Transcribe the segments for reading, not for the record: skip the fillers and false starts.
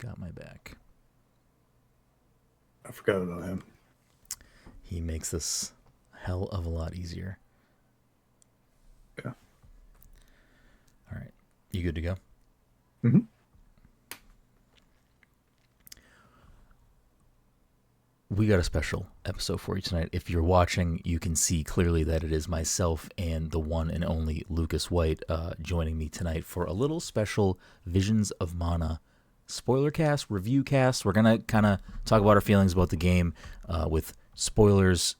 got my back. I forgot about him. He makes this a hell of a lot easier. Yeah. All right. You good to go? Mm-hmm. We got a special episode for you tonight. If you're watching, you can see clearly that it is myself and the one and only Lucas White joining me tonight for a little special Visions of Mana spoiler cast, review cast. We're going to kind of talk about our feelings about the game with spoilers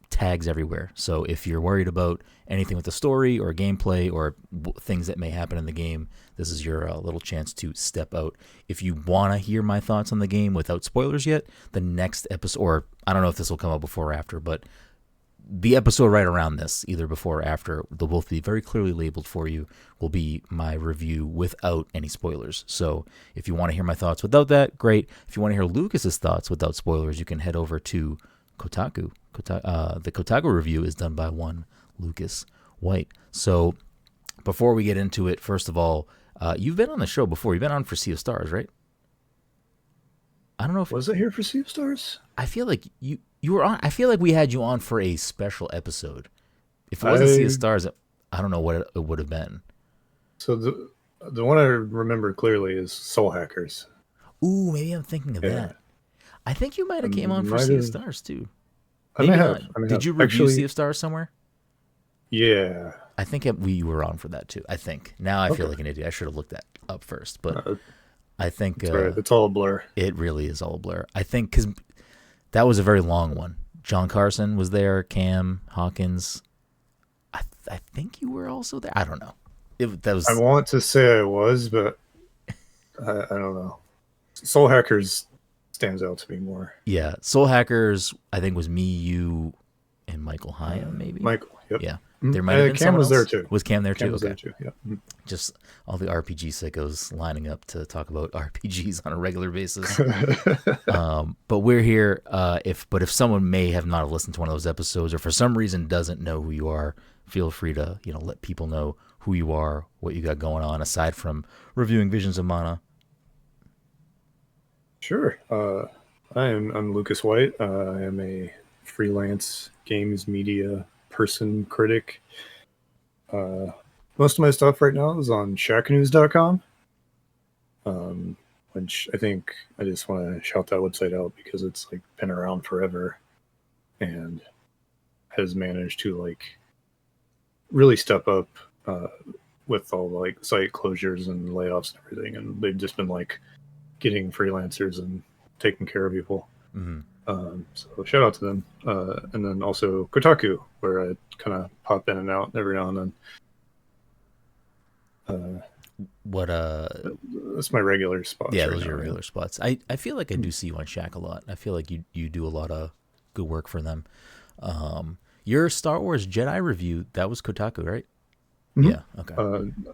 tags everywhere. So if you're worried about anything with the story or gameplay or things that may happen in the game, this is your little chance to step out. If you want to hear my thoughts on the game without spoilers yet, the next episode, or I don't know if this will come out before or after, but the episode right around this, either before or after, they'll both be very clearly labeled for you, will be my review without any spoilers. So if you want to hear my thoughts without that, great. If you want to hear Lucas's thoughts without spoilers, you can head over to Kotaku. The Kotaku review is done by one Lucas White. So before we get into it, first of all, you've been on the show before. You've been on for Sea of Stars, right? I don't know if Was it here for Sea of Stars? I feel like you were on. I feel like we had you on for a special episode. If it wasn't Sea of Stars, I don't know what it would have been. So the one I remember clearly is Soul Hackers. Ooh, maybe I'm thinking of that. I think you might have came on for Sea of Stars too. Maybe I may have. Did you review Sea of Stars somewhere? Yeah. I think we were on for that too. I think. Now I feel like an idiot. I should have looked that up first. But I think... right. It's all a blur. It really is all a blur. I think because that was a very long one. John Carson was there. Cam Hawkins. I think you were also there. I don't know. That was. I want to say I was, but I don't know. Soul Hackers stands out to me more. Yeah. Soul Hackers, I think, was me, you, and Michael Hyam, maybe? Michael, yep. Yeah. There might have been Cam was else. there too. Was Cam there too? Cam was okay. there too, yeah. Just all the RPG sickos lining up to talk about RPGs on a regular basis. But we're here. If someone may have not have listened to one of those episodes, or for some reason doesn't know who you are, feel free to let people know who you are, what you got going on aside from reviewing Visions of Mana. Sure. I'm Lucas White. I am a freelance games media person, critic. Most of my stuff right now is on shacknews.com, which I think I just want to shout that website out because it's like been around forever and has managed to like really step up with all like site closures and layoffs and everything, and they've just been like getting freelancers and taking care of people. Mm-hmm. So shout out to them. And then also Kotaku, where I kind of pop in and out every now and then. That's my regular spots. Yeah, those are your regular spots. I feel like I do see you on Shack a lot. I feel like you do a lot of good work for them. Your Star Wars Jedi review, that was Kotaku, right? Mm-hmm. Yeah, okay.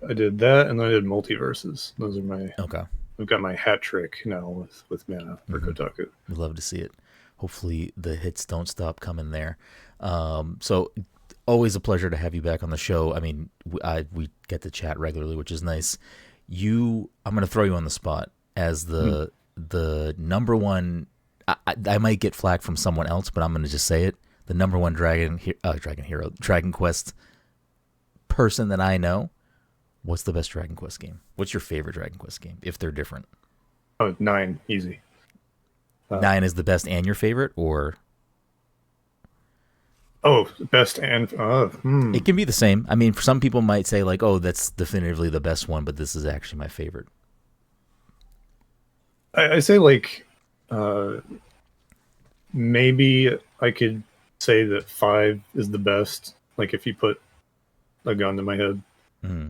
I did that, and then I did Multiverses. Those are my... Okay. I've got my hat trick now with Mana for Kotaku. We'd love to see it. Hopefully the hits don't stop coming there. So always a pleasure to have you back on the show. I mean, we get to chat regularly, which is nice. I'm going to throw you on the spot as the number one. I might get flack from someone else, but I'm going to just say it. The number one Dragon Quest person that I know. What's the best Dragon Quest game? What's your favorite Dragon Quest game, if they're different? Oh, 9, easy. 9 is the best and your favorite, or? Oh, best and... It can be the same. I mean, some people might say, like, oh, that's definitively the best one, but this is actually my favorite. I say, like, maybe I could say that 5 is the best, like, if you put a gun to my head. Mm-hmm.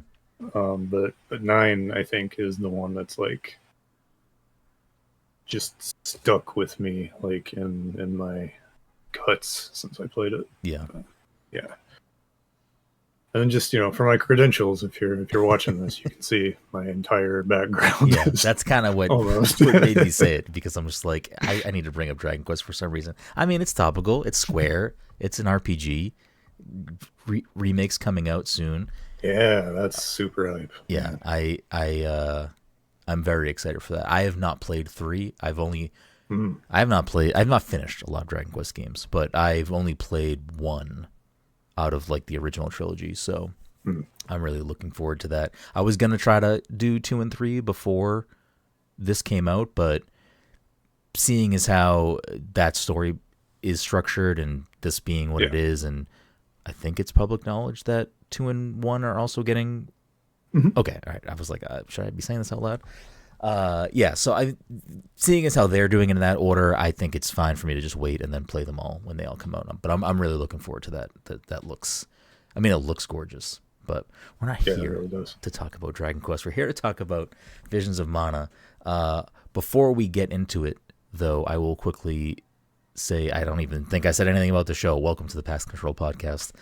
But 9, I think, is the one that's like just stuck with me, like in my guts since I played it. Yeah, yeah. And then just for my credentials, if you're watching this, you can see my entire background. Yeah, that's kind of what made me say it, because I'm just like I need to bring up Dragon Quest for some reason. I mean, it's topical. It's Square. It's an RPG. Remakes coming out soon. Yeah, that's super hype. Yeah, I'm I'm very excited for that. I have not played 3. Mm. I have not finished a lot of Dragon Quest games, but I've only played 1 out of like the original trilogy. So Mm. I'm really looking forward to that. I was gonna try to do 2 and 3 before this came out, but seeing as how that story is structured and this being what Yeah. it is, and I think it's public knowledge that 2 and 1 are also getting. Mhm. Okay, all right. I was like, should I be saying this out loud? Yeah. So seeing as how they're doing it in that order, I think it's fine for me to just wait and then play them all when they all come out. But I'm really looking forward to that. That looks, I mean, it looks gorgeous. But we're not Yeah, it here really does. to talk about Dragon Quest. We're here to talk about Visions of Mana. Before we get into it, though, I will quickly say I don't even think I said anything about the show. Welcome to the Past Control Podcast.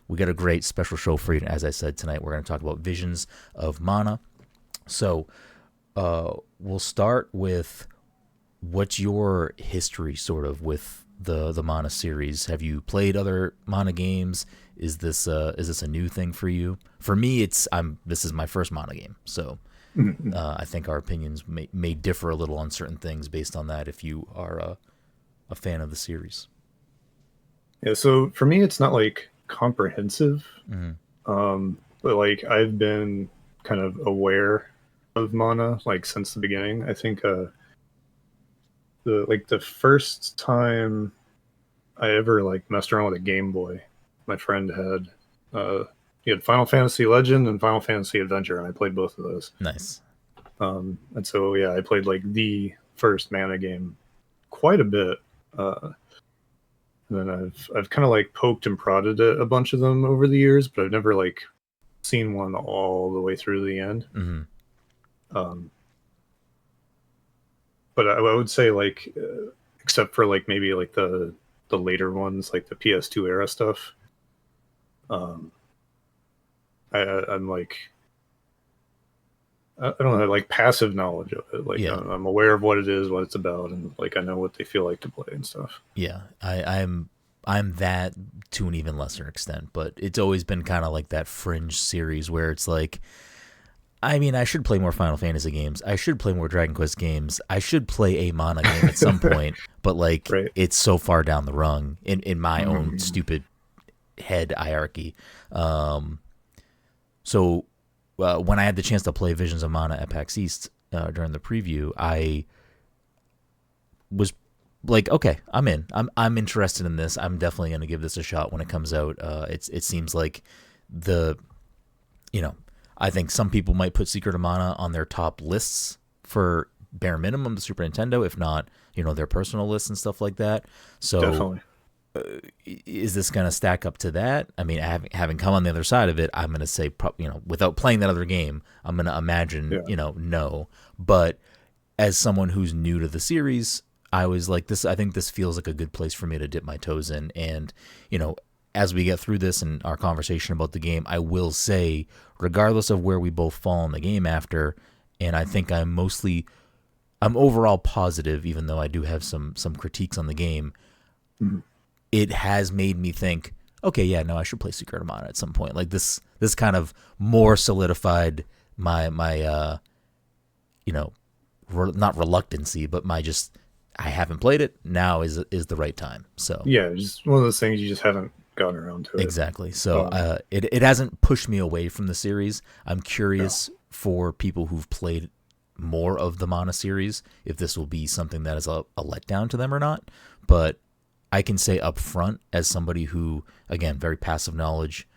We got a great special show for you. As I said tonight, we're going to talk about Visions of Mana. So we'll start with what's your history sort of with the Mana series? Have you played other Mana games? Is this a new thing for you? For me, this is my first Mana game, so Mhm. I think our opinions may differ a little on certain things based on that. If you are a fan of the series. Yeah, so for me, it's not like comprehensive, Mm-hmm. but like I've been kind of aware of mana like since the beginning. I think the first time I ever like messed around with a Game Boy, my friend had he had Final Fantasy Legend and Final Fantasy Adventure, and I played both of those. Nice. And so yeah, I played like the first mana game quite a bit. And then I've kind of like poked and prodded at a bunch of them over the years, but I've never like seen one all the way through the end. Mm-hmm. Um, but I would say like, except for like maybe like the later ones, like the PS2 era stuff, um, I'm like I don't have like passive knowledge of it. Like Yeah. I'm aware of what it is, what it's about, and like I know what they feel like to play and stuff. Yeah. I'm that to an even lesser extent, but it's always been kind of like that fringe series where it's like, I mean, I should play more Final Fantasy games. I should play more Dragon Quest games. I should play a Mana game at some point, but like Right. it's so far down the rung in my own Mhm. stupid head hierarchy. So when I had the chance to play Visions of Mana at PAX East during the preview, I was like, okay, I'm in. I'm interested in this. I'm definitely going to give this a shot when it comes out. It seems like the, you know, I think some people might put Secret of Mana on their top lists for bare minimum the Super Nintendo, if not, their personal lists and stuff like that. So Definitely. is this going to stack up to that? I mean, having come on the other side of it, I'm going to say, without playing that other game, I'm going to imagine, Yeah. no. But as someone who's new to the series, I was like, this. I think this feels like a good place for me to dip my toes in. And as we get through this and our conversation about the game, I will say, regardless of where we both fall in the game after, and I think I'm overall positive, even though I do have some critiques on the game. Mhm. It has made me think, okay, yeah, no, I should play Secret of Mana at some point. Like this kind of more solidified my not reluctancy, but my just I haven't played it. Now is the right time. So Yeah, just one of those things you just haven't gotten around to it. exactly. So Um, it hasn't pushed me away from the series. I'm no. curious for people who've played more of the Mana series if this will be something that is a letdown to them or not. But I can say up front, as somebody who, again, very passive knowledge,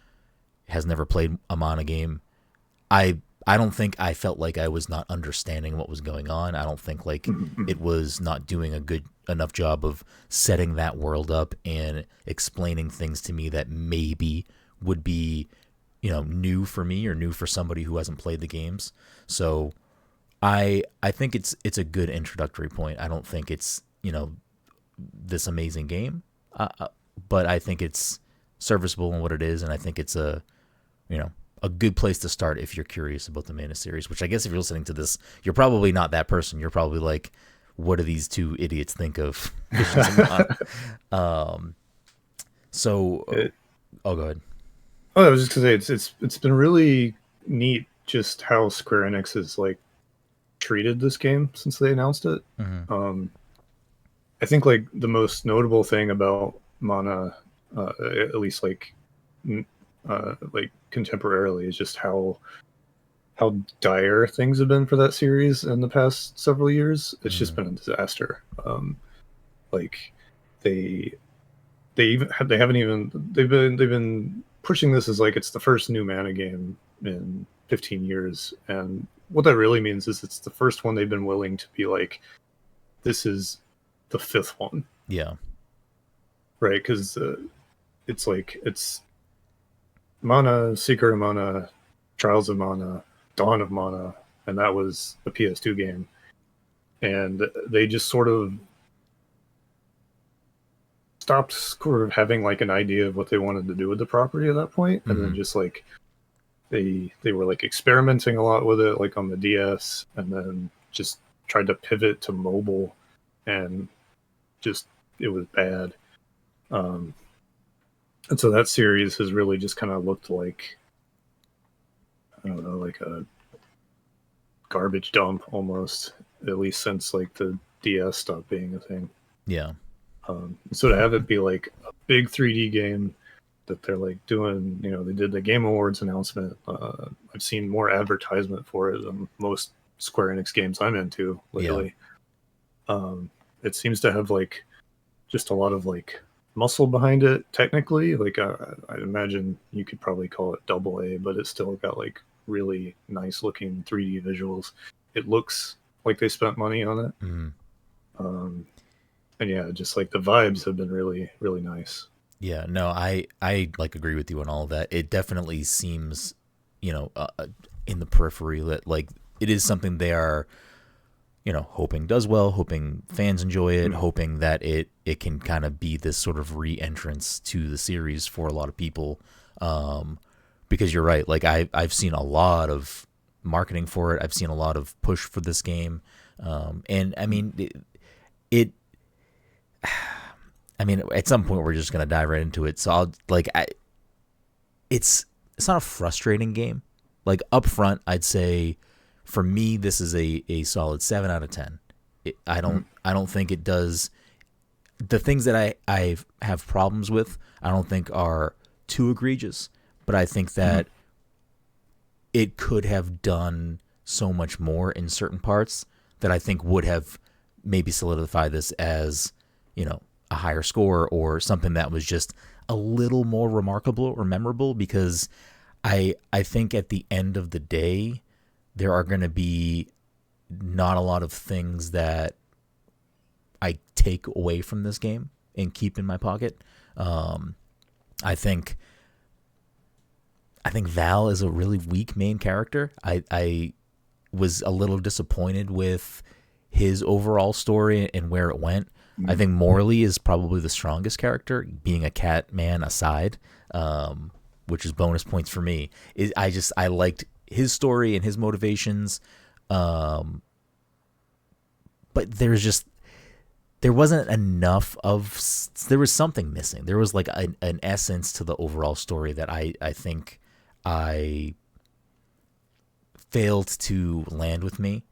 has never played a Mana game, I don't think I felt like I was not understanding what was going on. I don't think like Mhm. it was not doing a good enough job of setting that world up and explaining things to me that maybe would be, new for me or new for somebody who hasn't played the games. So I think it's a good introductory point. I don't think it's, this amazing game, but I think it's serviceable in what it is, and I think it's a good place to start if you're curious about the Mana series. Which I guess if you're listening to this, you're probably not that person. You're probably like, what do these two idiots think of Visions of Mana? So, It, oh, go ahead. oh, I was just gonna say it's been really neat just how Square Enix is like treated this game since they announced it. Mm-hmm. I think like the most notable thing about Mana, at least like contemporarily, is just how dire things have been for that series in the past several years. It's just Mm-hmm. been a disaster. Like they they haven't even they've been pushing this as like it's the first new Mana game in 15 years, and what that really means is it's the first one they've been willing to be like, this is the fifth one, Yeah. right? Because it's like it's Mana, Secret of Mana, Trials of Mana, Dawn of Mana, and that was a PS2 game. And they just sort of stopped sort of having like an idea of what they wanted to do with the property at that point, and Mm-hmm. then just like they were like experimenting a lot with it, like on the DS, and then just tried to pivot to mobile, and just it was bad. Um, and so that series has really just kind of looked like, I don't know, like a garbage dump almost, at least since like the DS stopped being a thing. Yeah. So to have it be like a big 3D game that they're like doing, they did the Game Awards announcement. I've seen more advertisement for it than most Square Enix games I'm into Yeah. lately. It seems to have like just a lot of like muscle behind it technically. Like I imagine you could probably call it double A, but it's still got like really nice looking 3D visuals. It looks like they spent money on it. Mm-hmm. Um, and yeah, just like the vibes have been really, really nice. Yeah, no, I like agree with you on all of that. It definitely seems, in the periphery that like it is something they are, hoping does well, hoping fans enjoy it, Mm. hoping that it can kind of be this sort of re-entrance to the series for a lot of people. Because you're right, like I've seen a lot of marketing for it. I've seen a lot of push for this game, and I mean it I mean, at some point we're just gonna dive right into it. So I'll like, it's not a frustrating game. Like up front, I'd say, for me, this is a solid 7 out of 10. Mm. I don't think it does the things that I have problems with. I don't think are too egregious, but I think Mm. that it could have done so much more in certain parts that I think would have maybe solidified this as, a higher score or something that was just a little more remarkable or memorable, because I think at the end of the day there are going to be not a lot of things that I take away from this game and keep in my pocket. Um, I think I think Val is a really weak main character. I was a little disappointed with his overall story and where it went. I Mm. think Morley is probably the strongest character, being a cat man aside, which is bonus points for me. I liked his story and his motivations, um, but there wasn't enough of, there was something missing. There was like an essence to the overall story that I think I failed to land with me,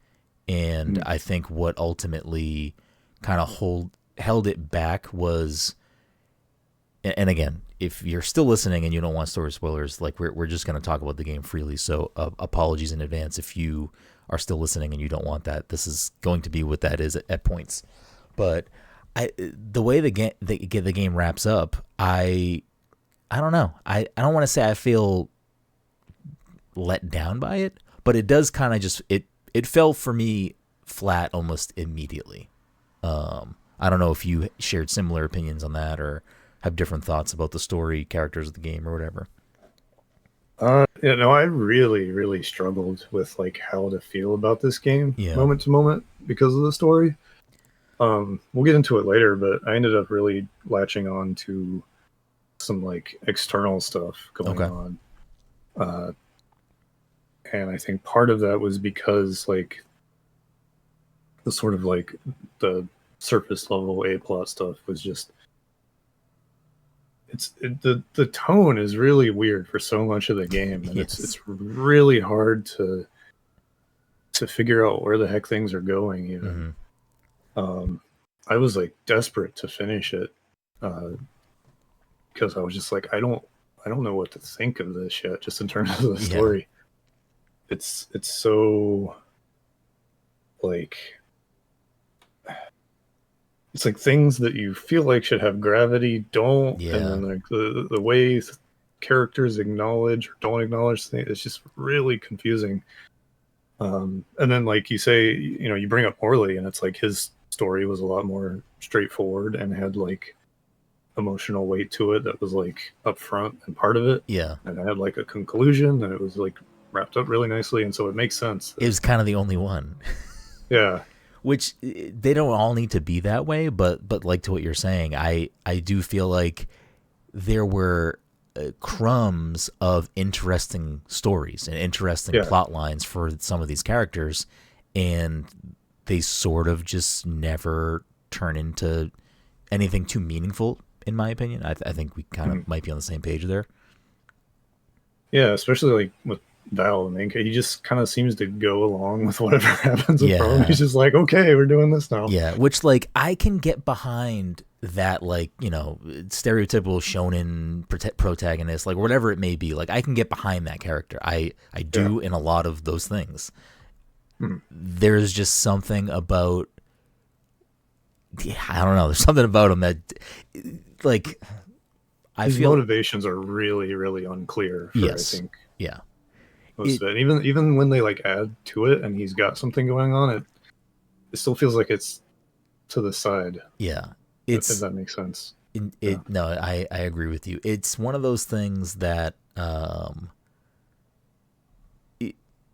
and Mm. I think what ultimately kind of held it back was, and again, if you're still listening and you don't want story spoilers, like we're just going to talk about the game freely. So apologies in advance if you are still listening and you don't want that. This is going to be what that is at points. But the way the game wraps up, I don't know. I don't want to say I feel let down by it, but it does kind of just it fell for me flat almost immediately. I don't know if you shared similar opinions on that or have different thoughts about the story, characters of the game, or whatever. I really, really struggled with like how to feel about this game Yeah. moment to moment because of the story. We'll get into it later, but I ended up really latching on to some like external stuff going Okay. on. Uh, and I think part of that was because like the sort of like the surface level A plot stuff was just the tone is really weird for so much of the game, and it's Yes. it's really hard to to figure out where the heck things are going. Even I was like desperate to finish it because I was just like, I don't know what to think of this yet. Just in terms of the story, it's so like. It's like things that you feel like should have gravity don't, and then like the way characters acknowledge or don't acknowledge things, it's just really confusing. And then like you say, you know, you bring up Morley, and it's like his story was a lot more straightforward and had like emotional weight to it that was like upfront and part of it. Yeah. And it had like a conclusion, and it was like wrapped up really nicely, and so it makes sense. It was kind of the only one. Yeah. Which they don't all need to be that way, but like to what you're saying, I do feel like there were crumbs of interesting stories and interesting plot lines for some of these characters, and they sort of just never turn into anything too meaningful, in my opinion. I think we kind of might be on the same page there. Yeah, especially like with Val, the main character, he just kind of seems to go along with whatever happens with him. He's just like, okay, we're doing this now. Yeah, which like I can get behind that, like, you know, stereotypical shonen protagonist, like whatever it may be. Like I can get behind that character. I do in a lot of those things. There's just something about, I don't know. There's something about him that, like, his motivations are really, really unclear. I think. Yeah. Most of it. Even when they like add to it and he's got something going on, it still feels like it's to the side. Yeah. If that makes sense. No, I agree with you. It's one of those things that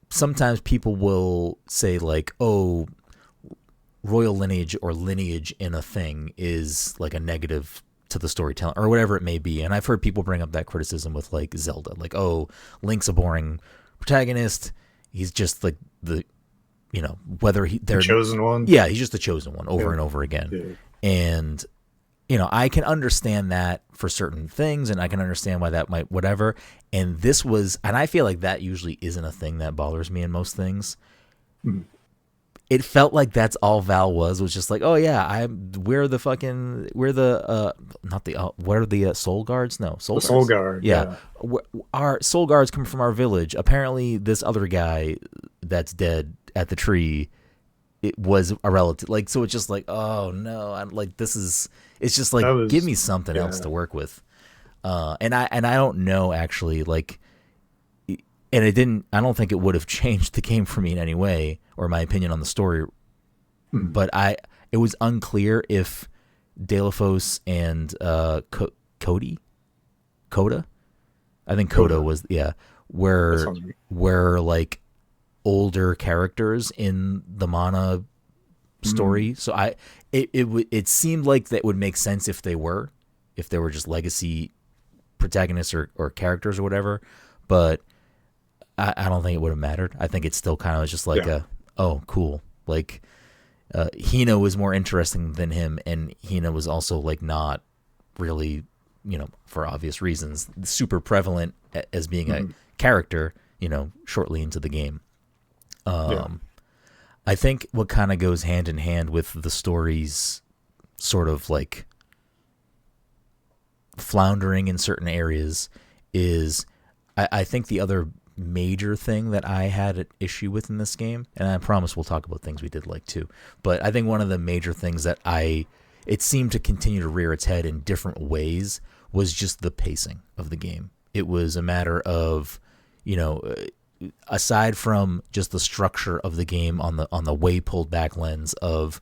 sometimes people will say like, oh, royal lineage or lineage in a thing is like a negative to the storytelling or whatever it may be. And I've heard people bring up that criticism with like Zelda, like, oh, Link's a boring protagonist. He's just like the, you know, whether they're the chosen one. Yeah, he's just the chosen one over and over again. Yeah. And, you know, I can understand that for certain things, and I can understand why that might whatever. And this was, and I feel like that usually isn't a thing that bothers me in most things. It felt like that's all Val was just like, oh yeah, what are the soul guards? No, soul guard. Yeah. Our soul guards come from our village. Apparently this other guy that's dead at the tree, it was a relative. Like, so it's just like, oh no, I'm like, it's just like, give me something else to work with. And I don't know actually, like, and I don't think it would have changed the game for me in any way or my opinion on the story. But it was unclear if Delphos and Coda, I think Coda was, were like older characters in the Mana story. So it seemed like that would make sense if they were just legacy protagonists or characters or whatever. But I don't think it would have mattered. I think it's still kind of just like oh, cool. Like, Hina was more interesting than him, and Hina was also like not really, you know, for obvious reasons, super prevalent as being a character, you know, shortly into the game. I think what kind of goes hand in hand with the story's sort of like floundering in certain areas is I think the other major thing that I had an issue with in this game, and I promise we'll talk about things we did like too, but I think one of the major things that it seemed to continue to rear its head in different ways was just the pacing of the game. It was a matter of, you know, aside from just the structure of the game on the way pulled back lens of,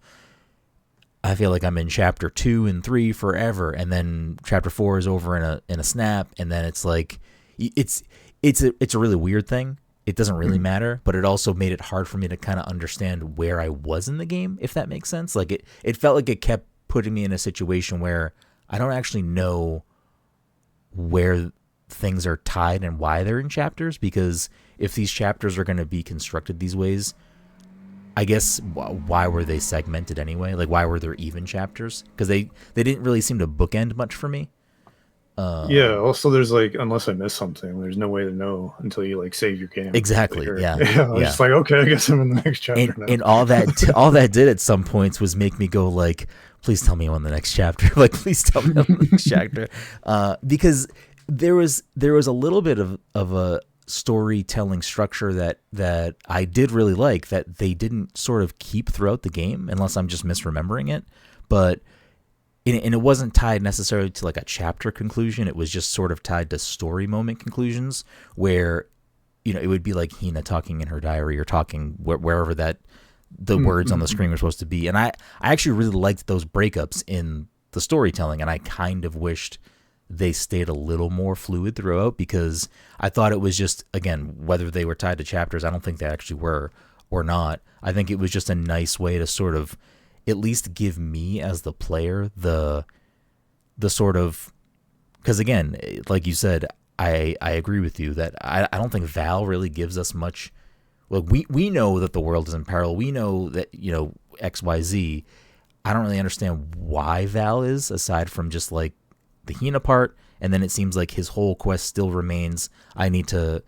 I feel like I'm in chapter 2 and 3 forever, and then chapter 4 is over in a snap, and then it's like it's a really weird thing. It doesn't really matter, but it also made it hard for me to kind of understand where I was in the game, if that makes sense. Like it felt like it kept putting me in a situation where I don't actually know where things are tied and why they're in chapters, because if these chapters are going to be constructed these ways, I guess why were they segmented anyway? Like, why were there even chapters? Because they didn't really seem to bookend much for me. Yeah. Um, Also, there's like, unless I miss something, there's no way to know until you like save your game. exactly. Or, Yeah. yeah, I was Yeah. just like, okay, I guess I'm in the next chapter now. And all that did at some points was make me go like, please tell me I'm on the next chapter. Like, please tell me I'm on the next chapter. Because there was a little bit of a storytelling structure that I did really like that they didn't sort of keep throughout the game, unless I'm just misremembering it. But and it wasn't tied necessarily to like a chapter conclusion. It was just sort of tied to story moment conclusions where it would be like Hina talking in her diary or talking wherever that the words on the Mm-hmm. screen were supposed to be. And I actually really liked those breakups in the storytelling, and I kind of wished they stayed a little more fluid throughout because I thought it was just, again, whether they were tied to chapters, I don't think they actually were or not. I think it was just a nice way to sort of at least give me as the player the sort of, because again, like you said, I agree with you that I don't think Val really gives us much. Well, we know that the world is in peril. We know that XYZ. I don't really understand why Val is, aside from just like the Hina part, and then it seems like his whole quest still remains. I need to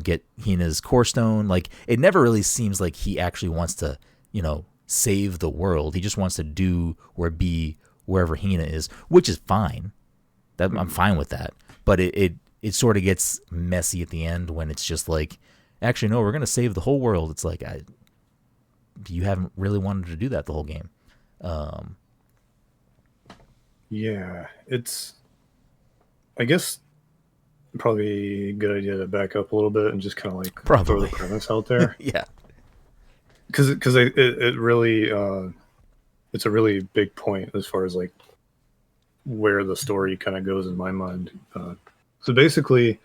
get Hina's core stone. Like, it never really seems like he actually wants to save the world. He just wants to do or be wherever Hina is, which is fine. I'm Mm-hmm. fine with that. But it sort of gets messy at the end when it's just like, actually, no, we're gonna save the whole world. It's like, you haven't really wanted to do that the whole game. Um, Yeah, I guess, probably a good idea to back up a little bit and just kind of like throw the Probably. premise out there, Yeah. because it really it's a really big point as far as like where the story kind of goes in my mind. So basically,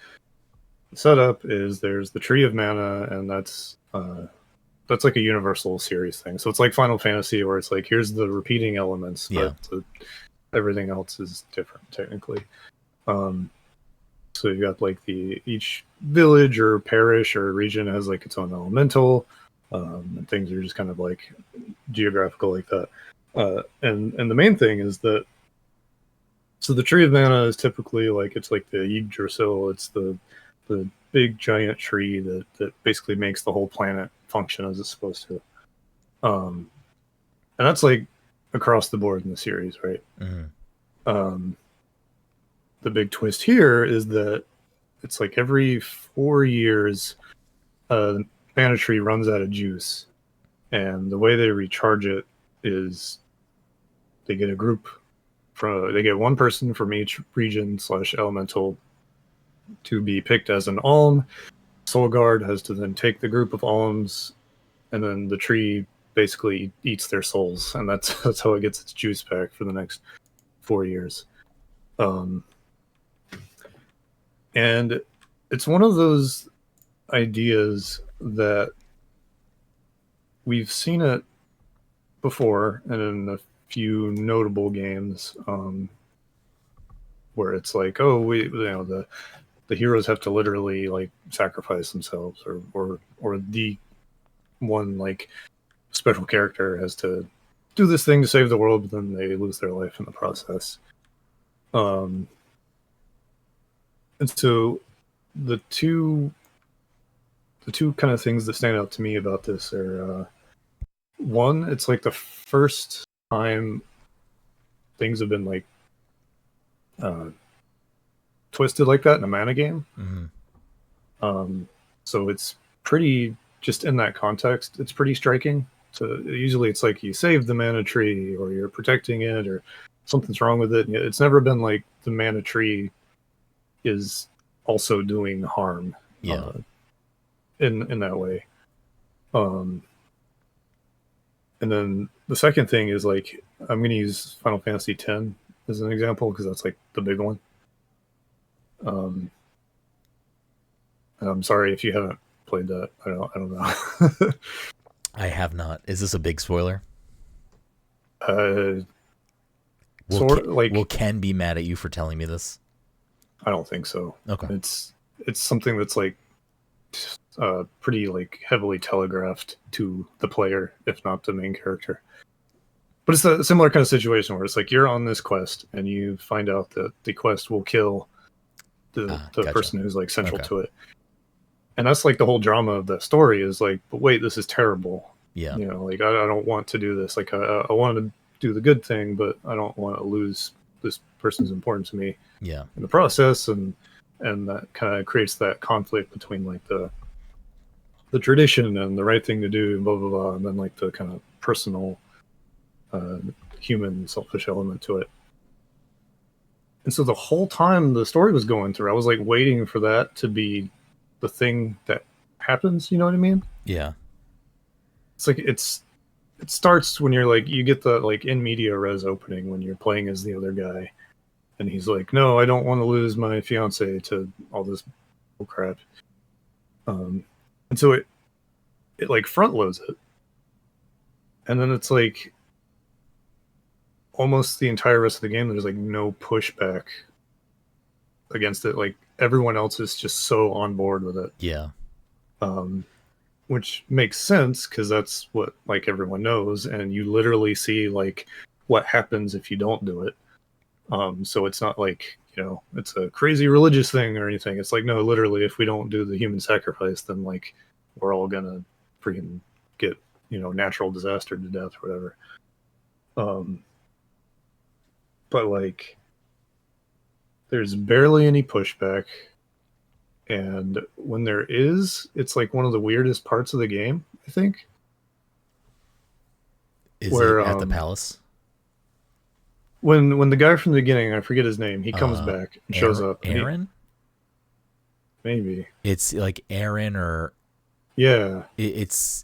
the setup is there's the Tree of Mana, and that's like a universal series thing. So it's like Final Fantasy, where it's like here's the repeating elements, Yeah. but everything else is different technically. Um, so you got like each village or parish or region has like its own elemental, and things are just kind of like geographical like that. And the main thing is that, so the Tree of Mana is typically like, it's like the Yggdrasil. It's the big giant tree that basically makes the whole planet function as it's supposed to. Um, and that's like across the board in the series, right? Mm-hmm. Um, the big twist here is that it's like every 4 years, uh, mana tree runs out of juice, and the way they recharge it is they get a group they get one person from each region slash elemental to be picked as an alm. Soul Guard has to then take the group of alms, and then the tree basically eats their souls, and that's how it gets its juice back for the next 4 years. Um, and it's one of those ideas that we've seen it before, and in a few notable games, where it's like, oh, the heroes have to literally like sacrifice themselves, or the one like special character has to do this thing to save the world, but then they lose their life in the process. Um, and so the two the two kind of things that stand out to me about this are, one, it's like the first time things have been like uh, twisted like that in a mana game. Mm-hmm. Um, so it's pretty, just in that context, it's pretty striking. So usually it's like you save the mana tree or you're protecting it or something's wrong with it. It's never been like the mana tree is also doing harm, Yeah. in that way. Um, and then the second thing is like, I'm going to use Final Fantasy X as an example because that's like the big one. Um, and I'm sorry if you haven't played that. I don't know. I have not. Is this a big spoiler? uh, Will Ken, sort will like, Ken be mad at you for telling me this? I don't think so. Okay. It's something that's like, pretty like heavily telegraphed to the player, if not the main character. But it's a similar kind of situation where it's like you're on this quest and you find out that the quest will kill the Gotcha. person who's like central Okay. to it. And that's like the whole drama of the story is like, but wait, this is terrible. Yeah. You know, like I don't want to do this. Like I want to do the good thing, but I don't want to lose this person's important to me Yeah. in the process. And that kind of creates that conflict between like the tradition and the right thing to do, and blah blah blah, and then like the kind of personal, uh, human, selfish element to it. And so the whole time the story was going through, I was like waiting for that to be the thing that happens. You know what I mean? Yeah. It's like it starts when you're like you get the like in media res opening when you're playing as the other guy, and he's like, "No, I don't want to lose my fiance to all this crap." And so it like front loads it, and then it's like almost the entire rest of the game. There's like no pushback against it. Like everyone else is just so on board with it. Yeah. Um, which makes sense because that's what like everyone knows, and you literally see like what happens if you don't do it. So it's not like it's a crazy religious thing or anything. It's like no, literally, if we don't do the human sacrifice, then like we're all gonna freaking get natural disaster to death or whatever. But like there's barely any pushback. And when there is, it's like one of the weirdest parts of the game, I think. Is it Where at the palace? when the guy from the beginning, I forget his name, he comes back and shows up. Aaron? Maybe. It's like Aaron or Yeah. It's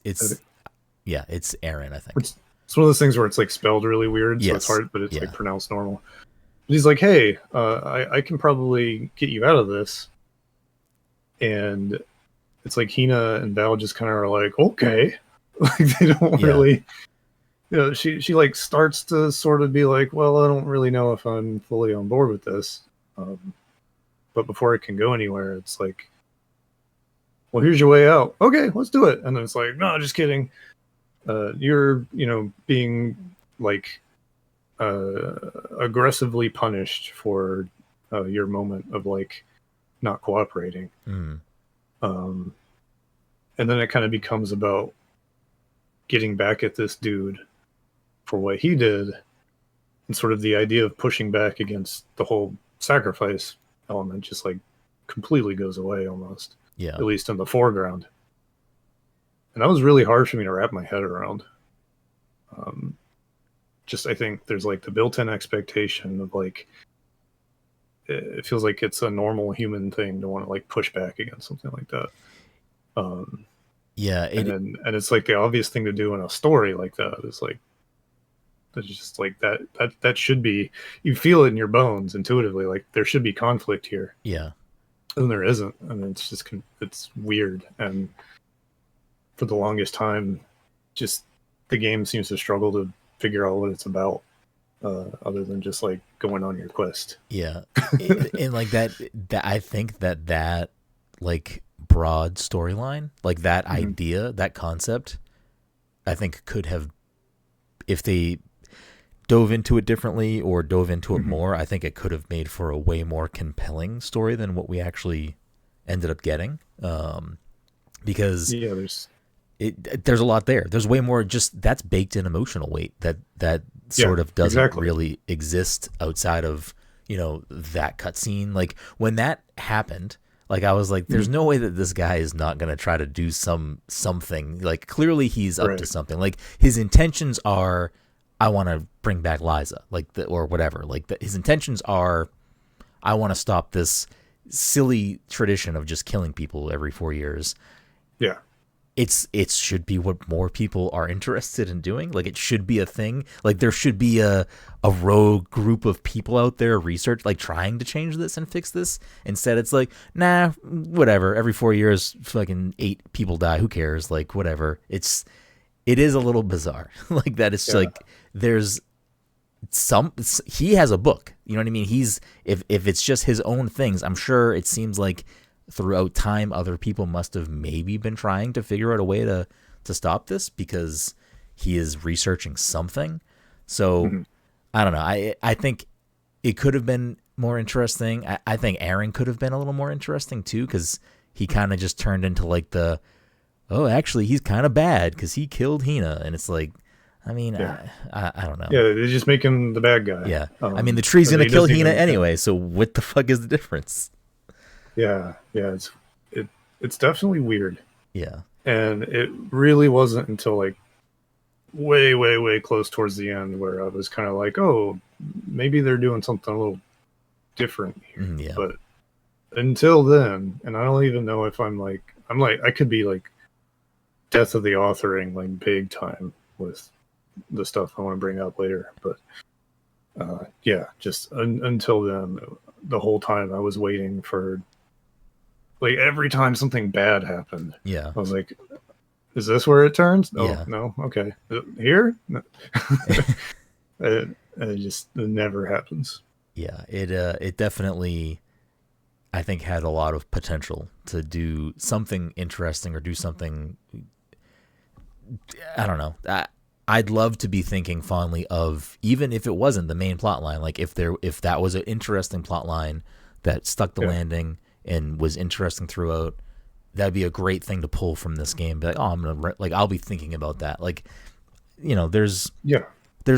yeah, it's Aaron, I think. It's one of those things where it's like spelled really weird, so it's hard, but it's like pronounced normal. But he's like, hey, I can probably get you out of this. And it's like Hina and Val just kind of are like, okay. Like they don't really she like starts to sort of be like, well, I don't really know if I'm fully on board with this. But before it can go anywhere, it's like, well, here's your way out. Okay, let's do it. And then it's like, no, just kidding. You're being like aggressively punished for your moment of like not cooperating. And then it kind of becomes about getting back at this dude for what he did, and sort of the idea of pushing back against the whole sacrifice element just like completely goes away almost. Yeah. At least in the foreground. And that was really hard for me to wrap my head around. Just I think there's like the built-in expectation of like it feels like it's a normal human thing to want to like push back against something like that. And it's like the obvious thing to do in a story like that is like it's just like that should be, you feel it in your bones intuitively, like there should be conflict here. Yeah. And there isn't, and it's weird. And for the longest time, just the game seems to struggle to figure out what it's about. Other than just like going on your quest. Yeah. And like that I think that like broad storyline, like that idea, that concept, I think could have, if they dove into it differently or dove into it more, I think it could have made for a way more compelling story than what we actually ended up getting. Because there's a lot there. There's way more, just that's baked in emotional weight that sort of doesn't really exist outside of, that cutscene. Like when that happened, like I was like, there's no way that this guy is not going to try to do something. Like clearly he's up to something. Like his intentions are, I want to bring back Liza, or whatever. Like his intentions are, I want to stop this silly tradition of just killing people every 4 years. Yeah. It should be what more people are interested in doing. Like it should be a thing. Like there should be a rogue group of people out there like trying to change this and fix this. Instead it's like, nah, whatever. Every 4 years, fucking 8 people die. Who cares? Like whatever. It is a little bizarre. Like that is like, there's he has a book. You know what I mean? If it's just his own things, I'm sure it seems like throughout time, other people must have maybe been trying to figure out a way to stop this because he is researching something. So Mhm. I don't know. I think it could have been more interesting. I think Aaron could have been a little more interesting too, because he kind of just turned into like actually he's kind of bad because he killed Hina, and it's like, I mean, Yeah. I don't know. Yeah, they just make him the bad guy. Yeah, I mean the tree's And gonna he kill doesn't Hina even kind of, anyway, so what the fuck is the difference? yeah, yeah, it's definitely weird. Yeah, And it really wasn't until like way, way, way close towards the end where I was kind of like, oh, maybe they're doing something a little different here. yeah, But until then, and I don't even know if I'm like, I could be like death of the authoring, like big time with the stuff I want to bring up later. But yeah, just until then, the whole time I was waiting for, like, every time something bad happened, yeah, I was like, is this where it turns? Oh, yeah. no. Okay. Here? No. It never happens. Yeah, it definitely, I think, had a lot of potential to do something interesting or do something. I don't know. I'd love to be thinking fondly of, even if it wasn't the main plot line, like if that was an interesting plot line that stuck the Yeah. landing and was interesting throughout. That'd be a great thing to pull from this game. Be like, oh, I'm gonna like, I'll be thinking about that. Like, there's Yeah.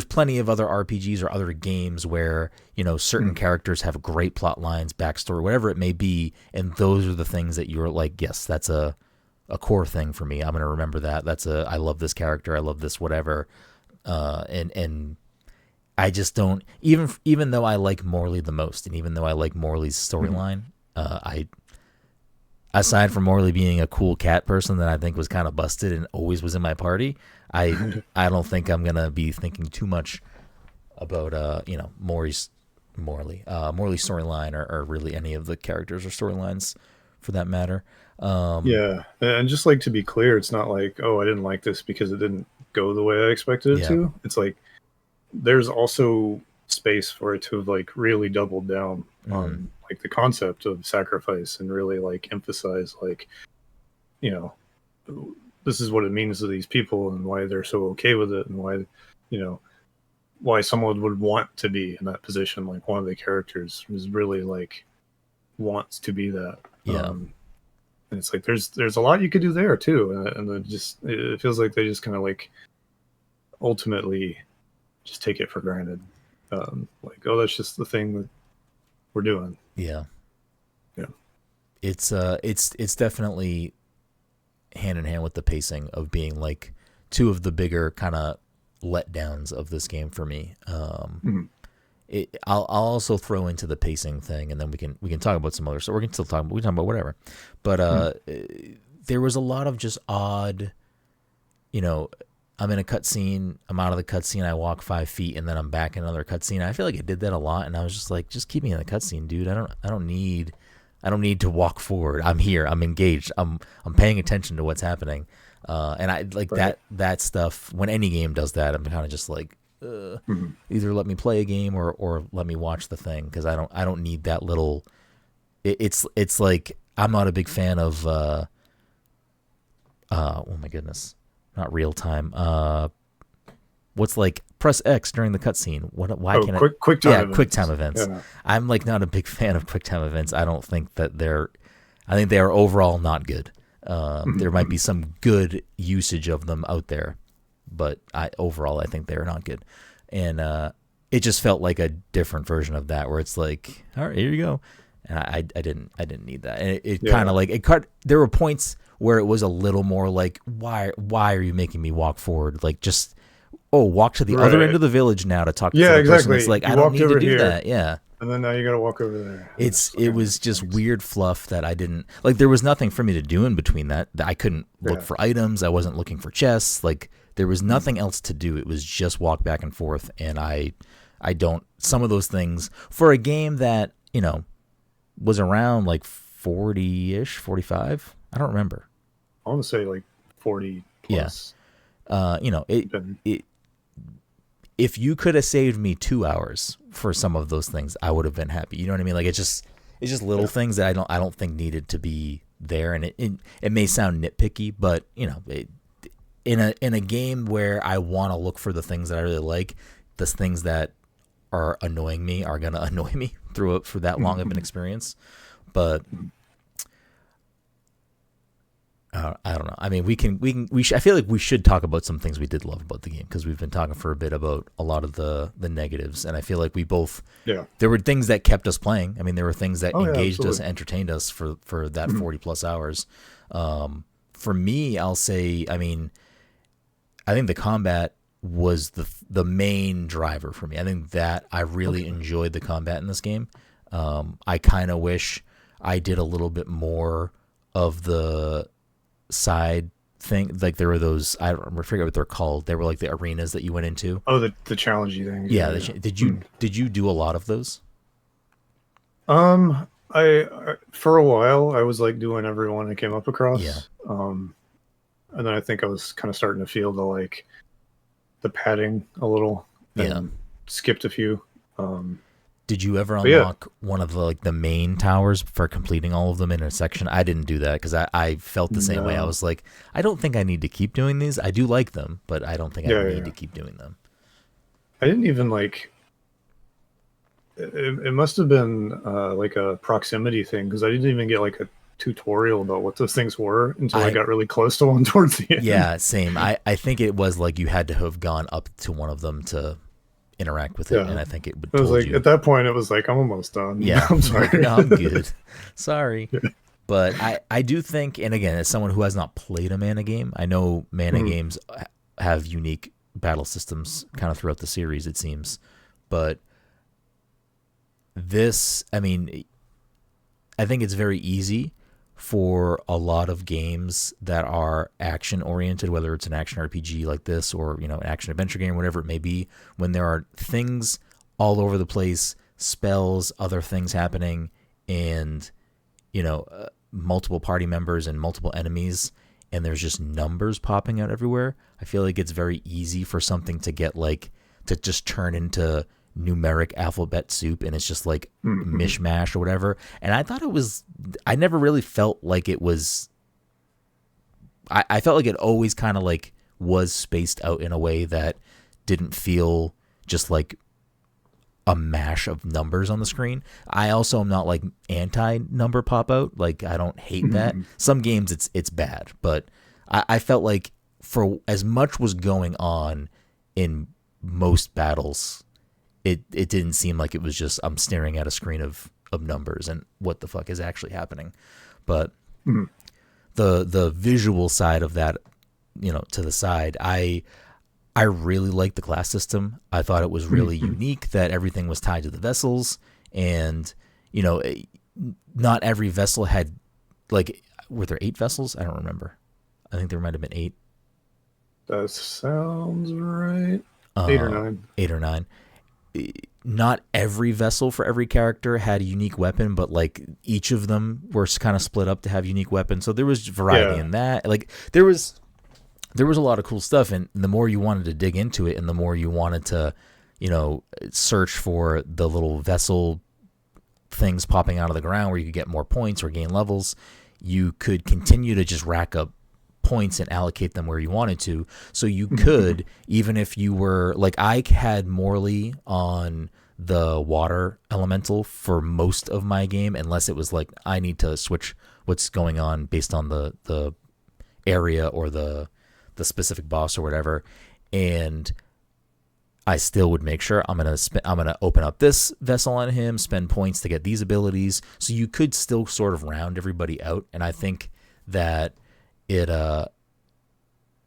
plenty of other RPGs or other games where, certain characters have great plot lines, backstory, whatever it may be, and those are the things that you're like, yes, that's a core thing for me. I'm gonna remember that. I love this character. I love this whatever. And I just don't, even though I like Morley the most, and even though I like Morley's storyline, I aside from Morley being a cool cat person that I think was kind of busted and always was in my party, I don't think I'm gonna be thinking too much about Morley's storyline, or really any of the characters or storylines for that matter. Yeah. And just like to be clear, it's not like, oh, I didn't like this because it didn't go the way I expected it Yeah, to. It's like there's also space for it to have like really doubled down on like the concept of sacrifice and really like emphasize like, you know, this is what it means to these people and why they're so okay with it and why, you know, why someone would want to be in that position. Like one of the characters is really like wants to be that. yeah, And it's like there's a lot you could do there too, and it feels like they just kind of like ultimately just take it for granted. Like, oh, that's just the thing that we're doing. yeah. Yeah. It's definitely hand in hand with the pacing of being like two of the bigger kind of letdowns of this game for me. Mhm. I'll also throw into the pacing thing, and then we can talk about some other. So we can talk about whatever. But there was a lot of just odd. I'm in a cutscene. I'm out of the cutscene. I walk 5 feet, and then I'm back in another cutscene. I feel like it did that a lot, and I was just like, just keep me in the cutscene, dude. I don't need to walk forward. I'm here. I'm engaged. I'm paying attention to what's happening. And I like Right. that stuff. When any game does that, I'm kind of just like, Mhm. either let me play a game or let me watch the thing, because I don't need that little. It's like I'm not a big fan of. Oh my goodness, not real time. What's like press X during the cutscene? What? Why Oh, can't I? quick time Yeah, events. quick time events. Yeah. I'm like not a big fan of quick time events. I don't think that they're. I think they are overall not good. There might be some good usage of them out there, but overall I think they're not good. And it just felt like a different version of that, where it's like, all right, here you go. And I didn't need that. And it kind of like it cut. There were points where it was a little more like, why are you making me walk forward? Like, just walk to the other end Right. of the village now to talk to Yeah, the person. exactly. It's like, You I don't walked need to over do here, that. Yeah. and then now you got to walk over there. It was just thanks. weird fluff that I didn't like. There was nothing for me to do in between that. I couldn't look Yeah. for items. I wasn't looking for chests. Like, there was nothing else to do. It was just walk back and forth. And I don't, some of those things for a game that, was around like 40-ish, 45. I don't remember. I want to say like 40 Yeah. plus. It, if you could have saved me 2 hours for some of those things, I would have been happy. You know what I mean? Like, it's just little things that I don't think needed to be there. And it may sound nitpicky, but in a game where I want to look for the things that I really like, the things that are annoying me are gonna annoy me for that long of an experience. But I don't know. I mean, I feel like we should talk about some things we did love about the game, because we've been talking for a bit about a lot of the negatives, and I feel like we both. Yeah. There were things that kept us playing. I mean, there were things that engaged us and absolutely. entertained us for that 40 plus hours. For me, I'll say, I mean, I think the combat was the main driver for me. I think that I really Okay. enjoyed the combat in this game. I kind of wish I did a little bit more of the side thing. Like there were those, I forget what they're called. They were like the arenas that you went into. Oh, the challengey things. Yeah, Yeah. did you do a lot of those? I for a while I was like doing every one I came up Yeah, across. And then I think I was kind of starting to feel the padding a little yeah. and skipped a few. Um, Did you ever but yeah, unlock one of the like the main towers for completing all of them in a section? I didn't do that because I felt the same way. I no, was like, I don't think I need to keep doing these. I do like them, but I don't think I yeah, need yeah. to keep doing them. I didn't even like. It must have been like a proximity thing because I didn't even get like a tutorial about what those things were until I I got really close to one towards the end. Yeah, same. I think it was like you had to have gone up to one of them to interact with it, Yeah, and I think it would I was told like, you. at that point, it was like I'm almost done. Yeah, I'm you're like, sorry. no, I'm good. Sorry. But I do think, and again, as someone who has not played a mana game, I know mana Mhm. games have unique battle systems kind of throughout the series, it seems. But this, I mean, I think it's very easy for a lot of games that are action oriented, whether it's an action RPG like this or, you know, an action adventure game, whatever it may be, when there are things all over the place, spells, other things happening, and, you know, multiple party members and multiple enemies, and there's just numbers popping out everywhere. I feel like it's very easy for something to get like, to just turn into numeric alphabet soup, and it's just like Mhm. mishmash or whatever. And I never really felt like it was, I felt like it always kind of like was spaced out in a way that didn't feel just like a mash of numbers on the screen. I also am not like anti number pop out. Like I don't hate that. Mhm. Some games it's bad, but I felt like for as much was going on in most battles, it didn't seem like it was just I'm staring at a screen of numbers and what the fuck is actually happening. But Mhm. the visual side of that, you know, to the side, I really liked the class system. I thought it was really Mhm. unique that everything was tied to the vessels, and you know, not every vessel had like, were there 8 vessels? I don't remember. I think there might have been 8, That sounds right. 8 or 9. 8 or 9. Not every vessel for every character had a unique weapon, but like each of them were kind of split up to have unique weapons. So there was variety Yeah. in that. Like there was a lot of cool stuff, and the more you wanted to dig into it, and the more you wanted to, you know, search for the little vessel things popping out of the ground where you could get more points or gain levels, you could continue to just rack up points and allocate them where you wanted to. So you Mhm. could, even if you were like, I had Morley on the water elemental for most of my game, unless it was like I need to switch what's going on based on the area or the specific boss or whatever. And I still would make sure I'm gonna open up this vessel on him, spend points to get these abilities. So you could still sort of round everybody out, and I think that it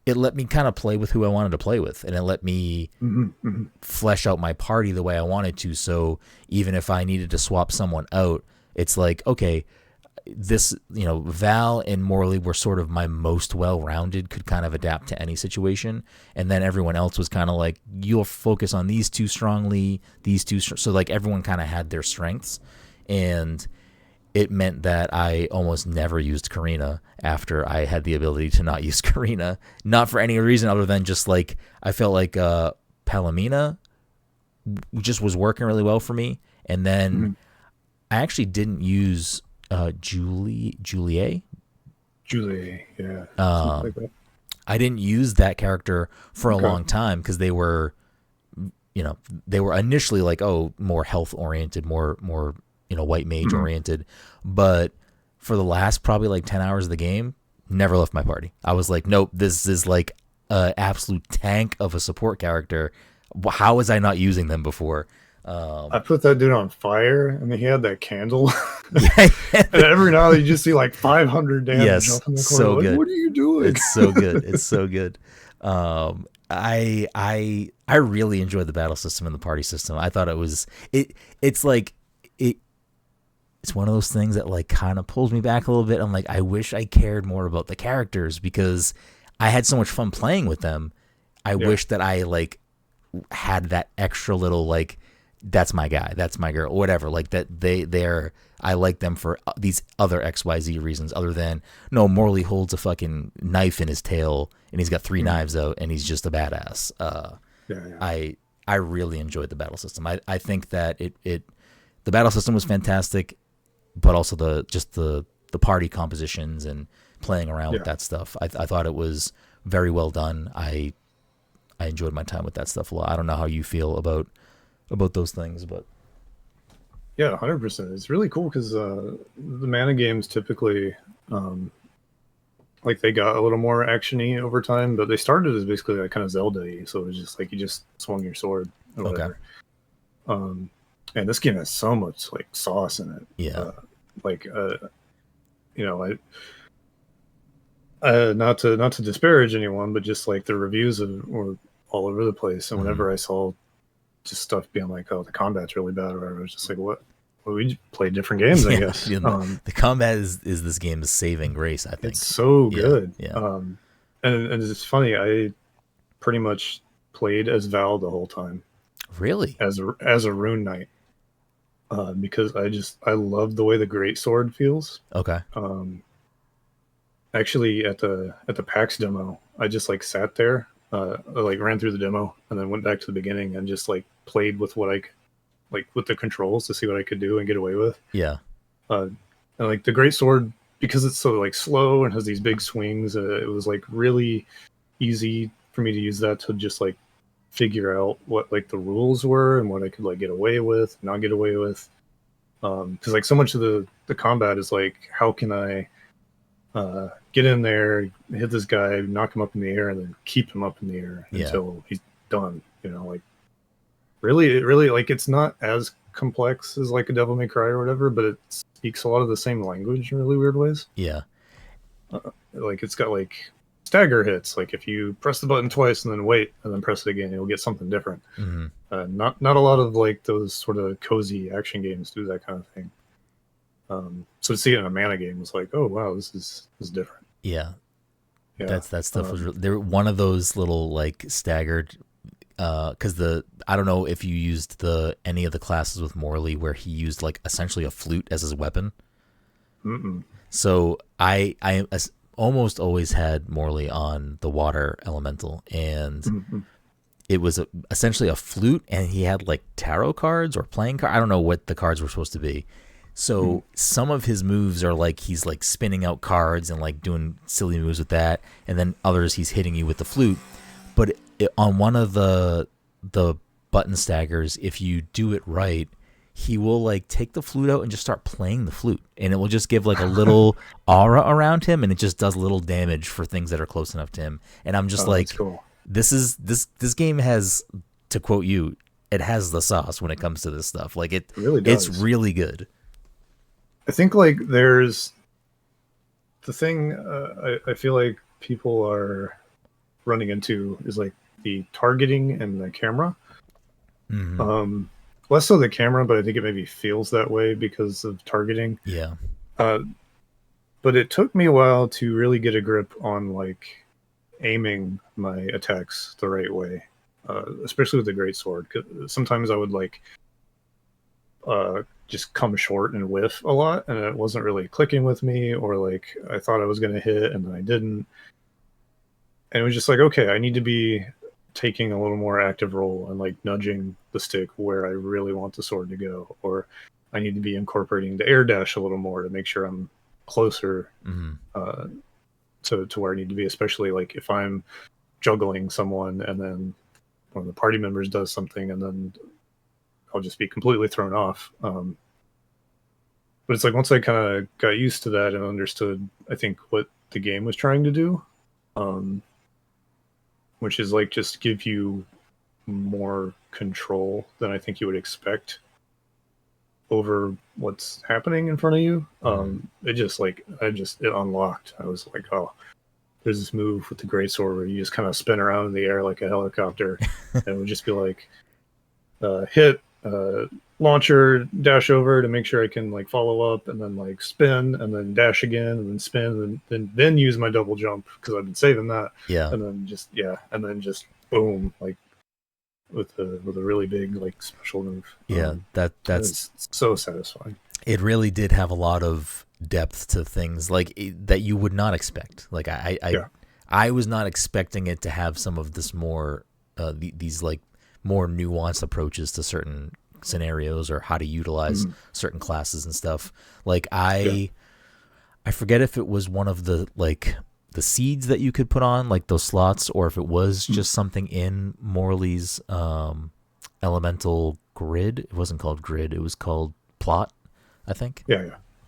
it let me kind of play with who I wanted to play with, and it let me Mhm. Mhm. flesh out my party the way I wanted to. So even if I needed to swap someone out, it's like, okay, this, you know, Val and Morley were sort of my most well-rounded, could kind of adapt to any situation, and then everyone else was kind of like, you'll focus on these two strongly, so like everyone kind of had their strengths, and it meant that I almost never used Karina after I had the ability to not use Karina, not for any reason other than just like I felt like Palomina just was working really well for me, and then Mhm. I actually didn't use Julie. Julie. Yeah. Something Um, like that. I didn't use that character for a Okay. long time because they were you know, they were initially like, oh, more health oriented, more white mage Mhm. oriented, but for the last probably like 10 hours of the game, never left my party. I was like, nope, this is like an absolute tank of a support character. How was I not using them before? I put that dude on fire, and he had that candle. Yeah, And every now and then you just see like 500 damage yes, off in the corner. so Like, good. what are you doing? It's so good. It's so good. I really enjoyed the battle system and the party system. I thought it was it's like it it's one of those things that like kind of pulls me back a little bit. I'm like, I wish I cared more about the characters because I had so much fun playing with them. I Yeah. wish that I like had that extra little like that's my guy, that's my girl, whatever. Like that they're I like them for these other XYZ reasons other than no, Morley holds a fucking knife in his tail and he's got three Mhm. knives out and he's just a badass. Yeah, yeah. I really enjoyed the battle system. I think that it the battle system was fantastic, but also the party compositions and playing around with Yeah. that stuff. I thought it was very well done. I enjoyed my time with that stuff a lot. I don't know how you feel about those things, but Yeah, 100%. It's really cool because the mana games typically, um, like, they got a little more actiony over time, but they started as basically like kind of Zelda-y, so it was just like you just swung your sword or okay, whatever. Um, and this game has so much like sauce in it. yeah, Like, you know, not to disparage anyone, but just like the reviews were all over the place, and mm-hmm. whenever I saw just stuff being like, "Oh, the combat's really bad," or whatever, I was just like, "What?" Well, we played different games, I Yeah. guess. The combat is this game's saving grace. I It's think. so Yeah, good. yeah, And it's funny. I pretty much played as Val the whole time really. as a rune knight because I love the way the great sword feels. Okay. Um, Actually, at the PAX demo, I just like sat there, I, like ran through the demo, and then went back to the beginning and just like played with what like with the controls to see what I could do and get away with. Yeah, Uh, and like the great sword, because it's so like slow and has these big swings, it was like really easy for me to use that to just like figure out what like the rules were and what I could like get away with, not get away with. Because like so much of the combat is like, how can I get in there, hit this guy, knock him up in the air, and then keep him up in the air yeah, until he's done. You know, like really like it's not as complex as like a Devil May Cry or whatever, but it speaks a lot of the same language in really weird ways. yeah, Like it's got like stagger hits. Like if you press the button twice and then wait and then press it again, you'll get something different. mm-hmm. Not a lot of like those sort of cozy action games do that kind of thing. So to see it in a mana game was like, oh wow, this is different. Yeah. Yeah. That stuff was they're one of those little like staggered because I don't know if you used the any of the classes with Morley where he used like essentially a flute as his weapon. Mm-mm. So I almost always had Morley on the water elemental, and Mm-hmm. it was essentially a flute, and he had like tarot cards or playing cards. I don't know what the cards were supposed to be. So some of his moves are like he's like spinning out cards and like doing silly moves with that, and then others he's hitting you with the flute. But on one of the button staggers, if you do it right, he will like take the flute out and just start playing the flute, and it will just give like a little aura around him, and it just does little damage for things that are close enough to him. And I'm just Oh, that's like, cool. this game has, to quote you, it has the sauce when it comes to this stuff. Like It really it's does. really good. I think like there's the thing I feel like people are running into is like the targeting and the camera. Mm-hmm. Um, Less so the camera, but I think it maybe feels that way because of targeting. Yeah. Uh, but it took me a while to really get a grip on like aiming my attacks the right way, especially with the great sword. 'Cause sometimes I would like just come short and whiff a lot, and it wasn't really clicking with me, or like I thought I was going to hit and then I didn't. And it was just like, okay, I need to be taking a little more active role and like nudging the stick where I really want the sword to go, or I need to be incorporating the air dash a little more to make sure I'm closer Mm-hmm. uh, to where I need to be, especially like if I'm juggling someone and then one of the party members does something, and then I'll just be completely thrown off. But it's like once I kind of got used to that and understood, I think, what the game was trying to do, um, which is like just give you more control than I think you would expect over what's happening in front of you. It just like it unlocked. I was like, oh, there's this move with the greatsword where you just kind of spin around in the air like a helicopter, and it would just be like hit launcher, dash over to make sure I can like follow up, and then like spin, and then dash again, and then spin, and then use my double jump because I've been saving that. Yeah. And then just boom, like with a really big like special move. Yeah, that's so satisfying. It really did have a lot of depth to things like that you would not expect. Like I was not expecting it to have some of this more these like more nuanced approaches to certain scenarios or how to utilize certain classes and stuff. Like I forget if it was one of the like the seeds that you could put on like those slots, or if it was just something in Morley's elemental grid. It wasn't called grid, it was called plot, I think.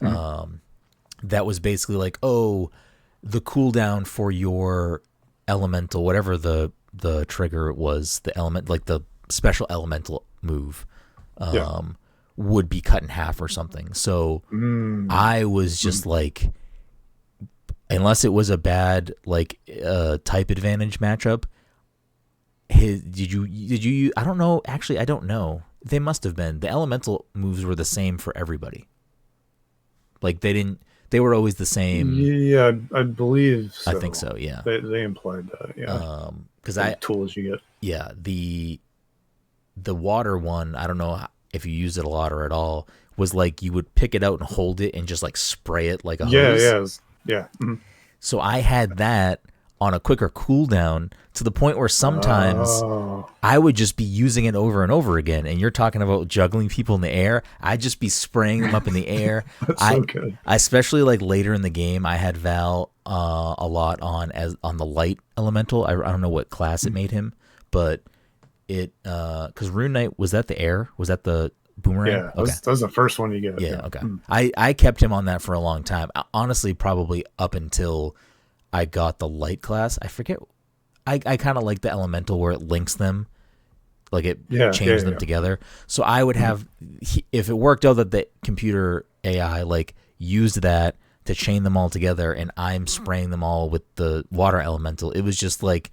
That was basically like, oh, the cooldown for your elemental, whatever the trigger was, the element, like the special elemental move, would be cut in half or something. So I was just like, unless it was a bad like type advantage matchup, did you I don't know, actually I don't know, they must have been, the elemental moves were the same for everybody. Like they were always the same. Yeah, I believe so. I think so, yeah. They implied that, yeah. Because tools you get. Yeah, the water one, I don't know if you used it a lot or at all, was like you would pick it out and hold it and just like spray it like a hose. Yeah. Mm-hmm. So I had that on a quicker cooldown to the point where sometimes I would just be using it over and over again. And you're talking about juggling people in the air. I'd just be spraying them up in the air. That's so good. I especially like later in the game, I had Val a lot on the light elemental. I don't know what class it made him, but it because Rune Knight, was that the air? Was that the boomerang? Yeah, that was the first one you get. Yeah, okay. I kept him on that for a long time. Honestly, probably up until I got the light class. I forget. I kind of like the elemental where it links them, like it changed them together. So I would have, if it worked out that the computer AI like used that to chain them all together, and I'm spraying them all with the water elemental, it was just like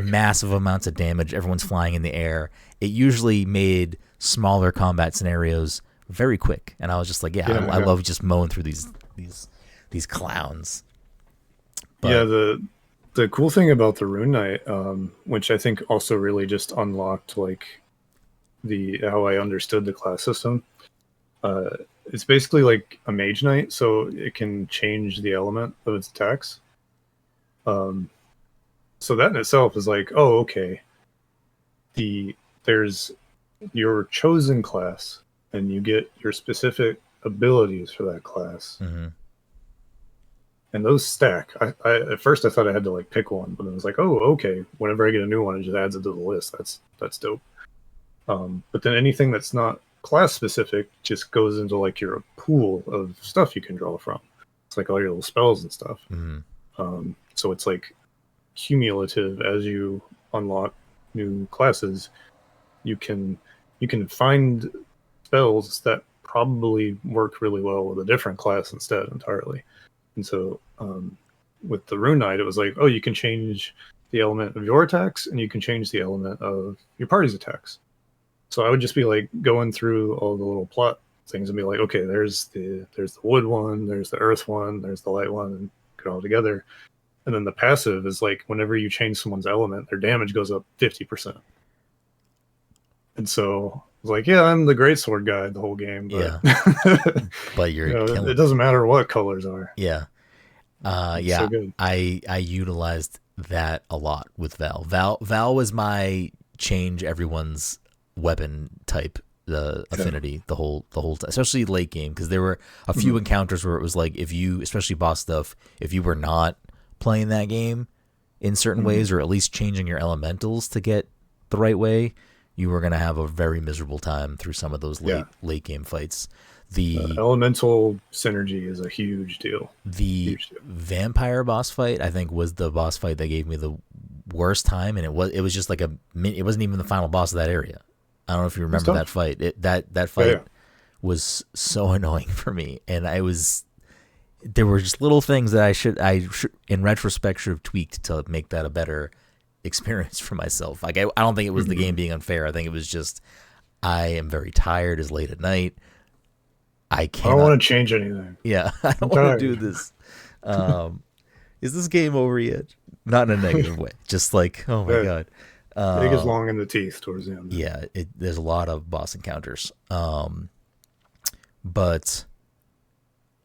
massive amounts of damage. Everyone's flying in the air. It usually made smaller combat scenarios very quick, and I was just like, I love just mowing through these clowns. But, the cool thing about the Rune Knight, which I think also really just unlocked like how I understood the class system. It's basically like a Mage Knight, so it can change the element of its attacks. So that in itself is like, oh, okay. There's your chosen class, and you get your specific abilities for that class. Mm-hmm. And those stack. I at first I thought I had to like pick one, but it was like, oh, okay. Whenever I get a new one, it just adds it to the list. That's dope. But then anything that's not class specific just goes into like your pool of stuff you can draw from. It's like all your little spells and stuff. Mm-hmm. So it's like cumulative as you unlock new classes. You can find spells that probably work really well with a different class instead entirely. And so with the Rune Knight, it was like, oh, you can change the element of your attacks, and you can change the element of your party's attacks. So I would just be like going through all the little plot things and be like, okay, there's the wood one, there's the earth one, there's the light one, and get it all together. And then the passive is like whenever you change someone's element, their damage goes up 50%. And so I was like, yeah, I'm the greatsword guy the whole game. But, but you're it doesn't matter what colors are. Yeah. So good. I utilized that a lot with Val. Val was my change everyone's weapon type, the affinity, the whole especially late game, because there were a few encounters where it was like, if you, especially boss stuff, if you were not playing that game in certain ways, or at least changing your elementals to get the right way, you were going to have a very miserable time through some of those Yeah. late game fights. The Elemental synergy is a huge deal. the Huge deal. vampire boss fight, I think, was the boss fight that gave me the worst time, and it was just like it wasn't even the final boss of that area. I don't know if you It's remember that tough. fight. That Yeah, fight yeah. was so annoying for me, and there were just little things that I should in retrospect should have tweaked to make that a better experience for myself. Like I don't think it was the game Mhm. being unfair. I think it was just I am very tired. It's late at night. I I don't cannot. want to change anything. Yeah, I I'm don't want to do tired. this. Um, is this game over yet? Not in a negative way. Just like, oh my Yeah. god. It gets Uh, long in the teeth towards the end. yeah, there's a lot of boss encounters. But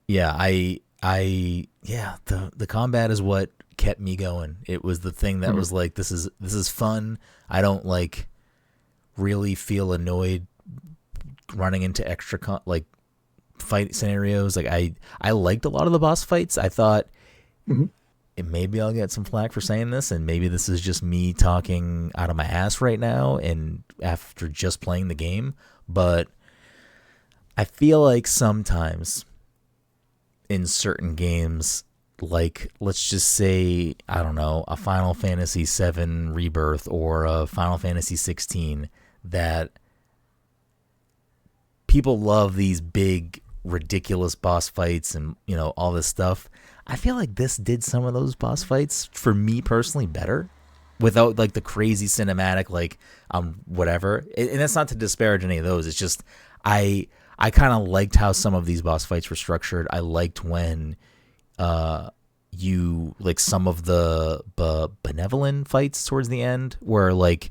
yeah, the combat is what kept me going. It was the thing that Mhm. was like, this is fun. I don't like really feel annoyed running into extra like fight scenarios. Like I liked a lot of the boss fights. I thought, Mhm. and maybe I'll get some flack for saying this, and maybe this is just me talking out of my ass right now and after just playing the game, but I feel like sometimes in certain games, like let's just say, I don't know, a Final Fantasy VII Rebirth or a Final Fantasy 16, that people love these big ridiculous boss fights and all this stuff. I feel like this did some of those boss fights for me personally better without like the crazy cinematic like whatever. And that's not to disparage any of those. It's just I kind of liked how some of these boss fights were structured. I liked when you like some of the benevolent fights towards the end where like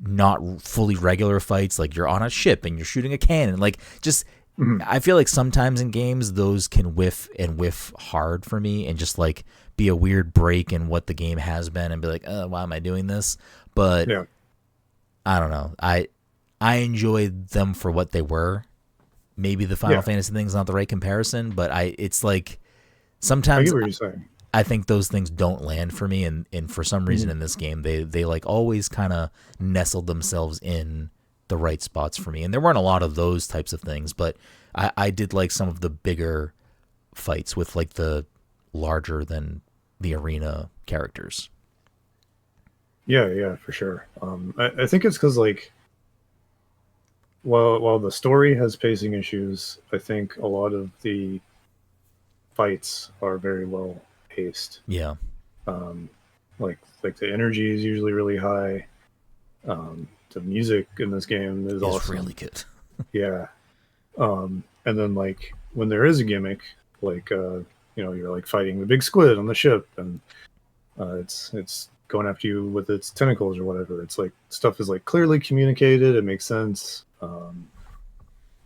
not fully regular fights, like you're on a ship and you're shooting a cannon, like just Mhm. I feel like sometimes in games those can whiff hard for me and just like be a weird break in what the game has been and be like, why am I doing this? But Yeah. I don't know. I enjoyed them for what they were. Maybe the Final Yeah. Fantasy thing's not the right comparison, but it's like I sometimes get what you're saying. I think those things don't land for me, and for some reason Mhm. in this game they like always kind of nestled themselves in the right spots for me. And there weren't a lot of those types of things, but I did like some of the bigger fights with like the larger than the arena characters. Yeah, yeah, for sure. I think it's because like while the story has pacing issues, I think a lot of the fights are very well paced. Yeah, Um, like the energy is usually really high. The music in this game is is really awesome. good. Yeah. And then like when there is a gimmick, like you're like fighting the big squid on the ship, and it's going after you with its tentacles or whatever. It's like stuff is like clearly communicated. It makes sense.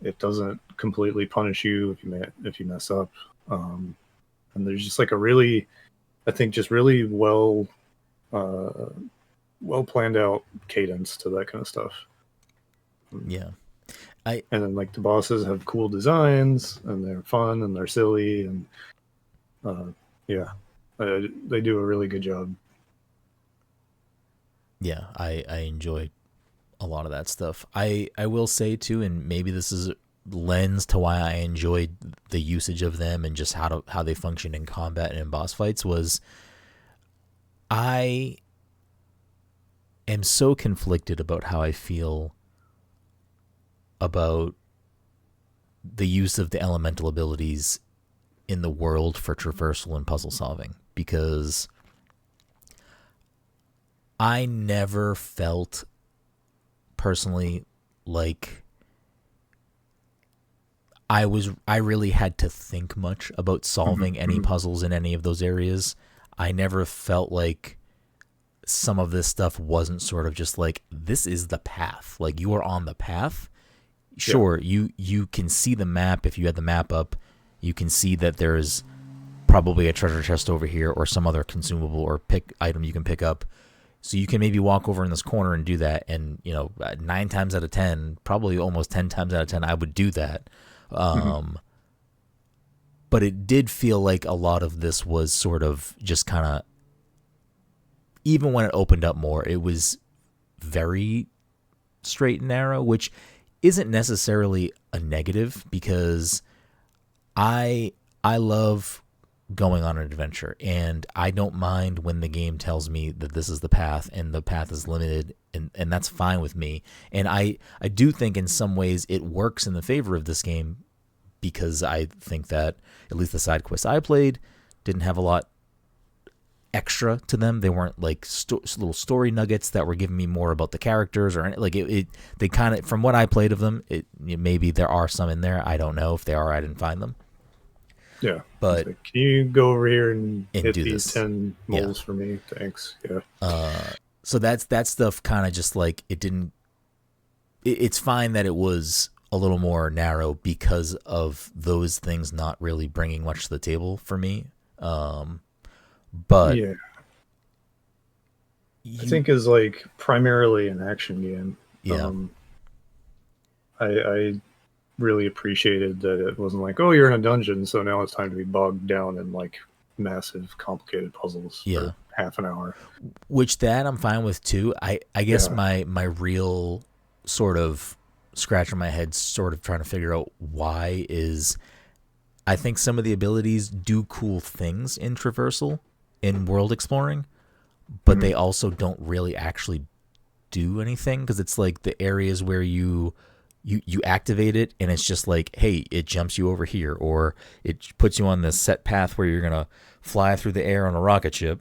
It doesn't completely punish you if you mess up. Um, and there's just like a really, I think, just really uh, well planned out cadence to that kind of stuff. Yeah, I And then like the bosses have cool designs and they're fun and they're silly and uh, yeah, they do a really good job. yeah, I enjoy a lot of that stuff. I will say too, and maybe this is lens to why I enjoyed the usage of them and just how they function in combat and in boss fights was I am so conflicted about how I feel about the use of the elemental abilities in the world for traversal and puzzle solving, because I never felt personally like I really had to think much about Hmm. solving any Hmm. puzzles in any of those areas. I never felt like some of this stuff wasn't sort of just like, this is the path. Like you are on the path. Yeah. Sure, you can see the map. If you had the map up, you can see that there's probably a treasure chest over here or some other consumable or pick item you can pick up. So you can maybe walk over in this corner and do that. And 9 times out of 10, probably almost 10 times out of 10, I would do that. Hmm. Um, but it did feel like a lot of this was sort of just kind of, even when it opened up more, it was very straight and narrow, which isn't necessarily a negative, because I love going on an adventure, and I don't mind when the game tells me that this is the path and the path is limited, and that's fine with me. And I do think in some ways it works in the favor of this game, because I think that at least the side quests I played didn't have a lot extra to them. They weren't like little story nuggets that were giving me more about the characters, or like they kind of, from what I played of them, maybe there are some in there. I don't know if they are. I didn't find them. Yeah, but like, can you go over here and hit do these this 10 moles for me? Thanks. Yeah. So that stuff kind of just like it didn't. It's fine that it was a little more narrow because of those things not really bringing much to the table for me. But yeah, I think is like primarily an action game. Yeah. I really appreciated that it wasn't like, oh, you're in a dungeon, so now it's time to be bogged down in like massive, complicated puzzles for half an hour. Which that I'm fine with too. I guess my real sort of scratching my head, sort of trying to figure out why, is I think some of the abilities do cool things in traversal, in world exploring, but they also don't really actually do anything, because it's like the areas where you activate it and it's just like, hey, it jumps you over here, or it puts you on this set path where you're gonna fly through the air on a rocket ship.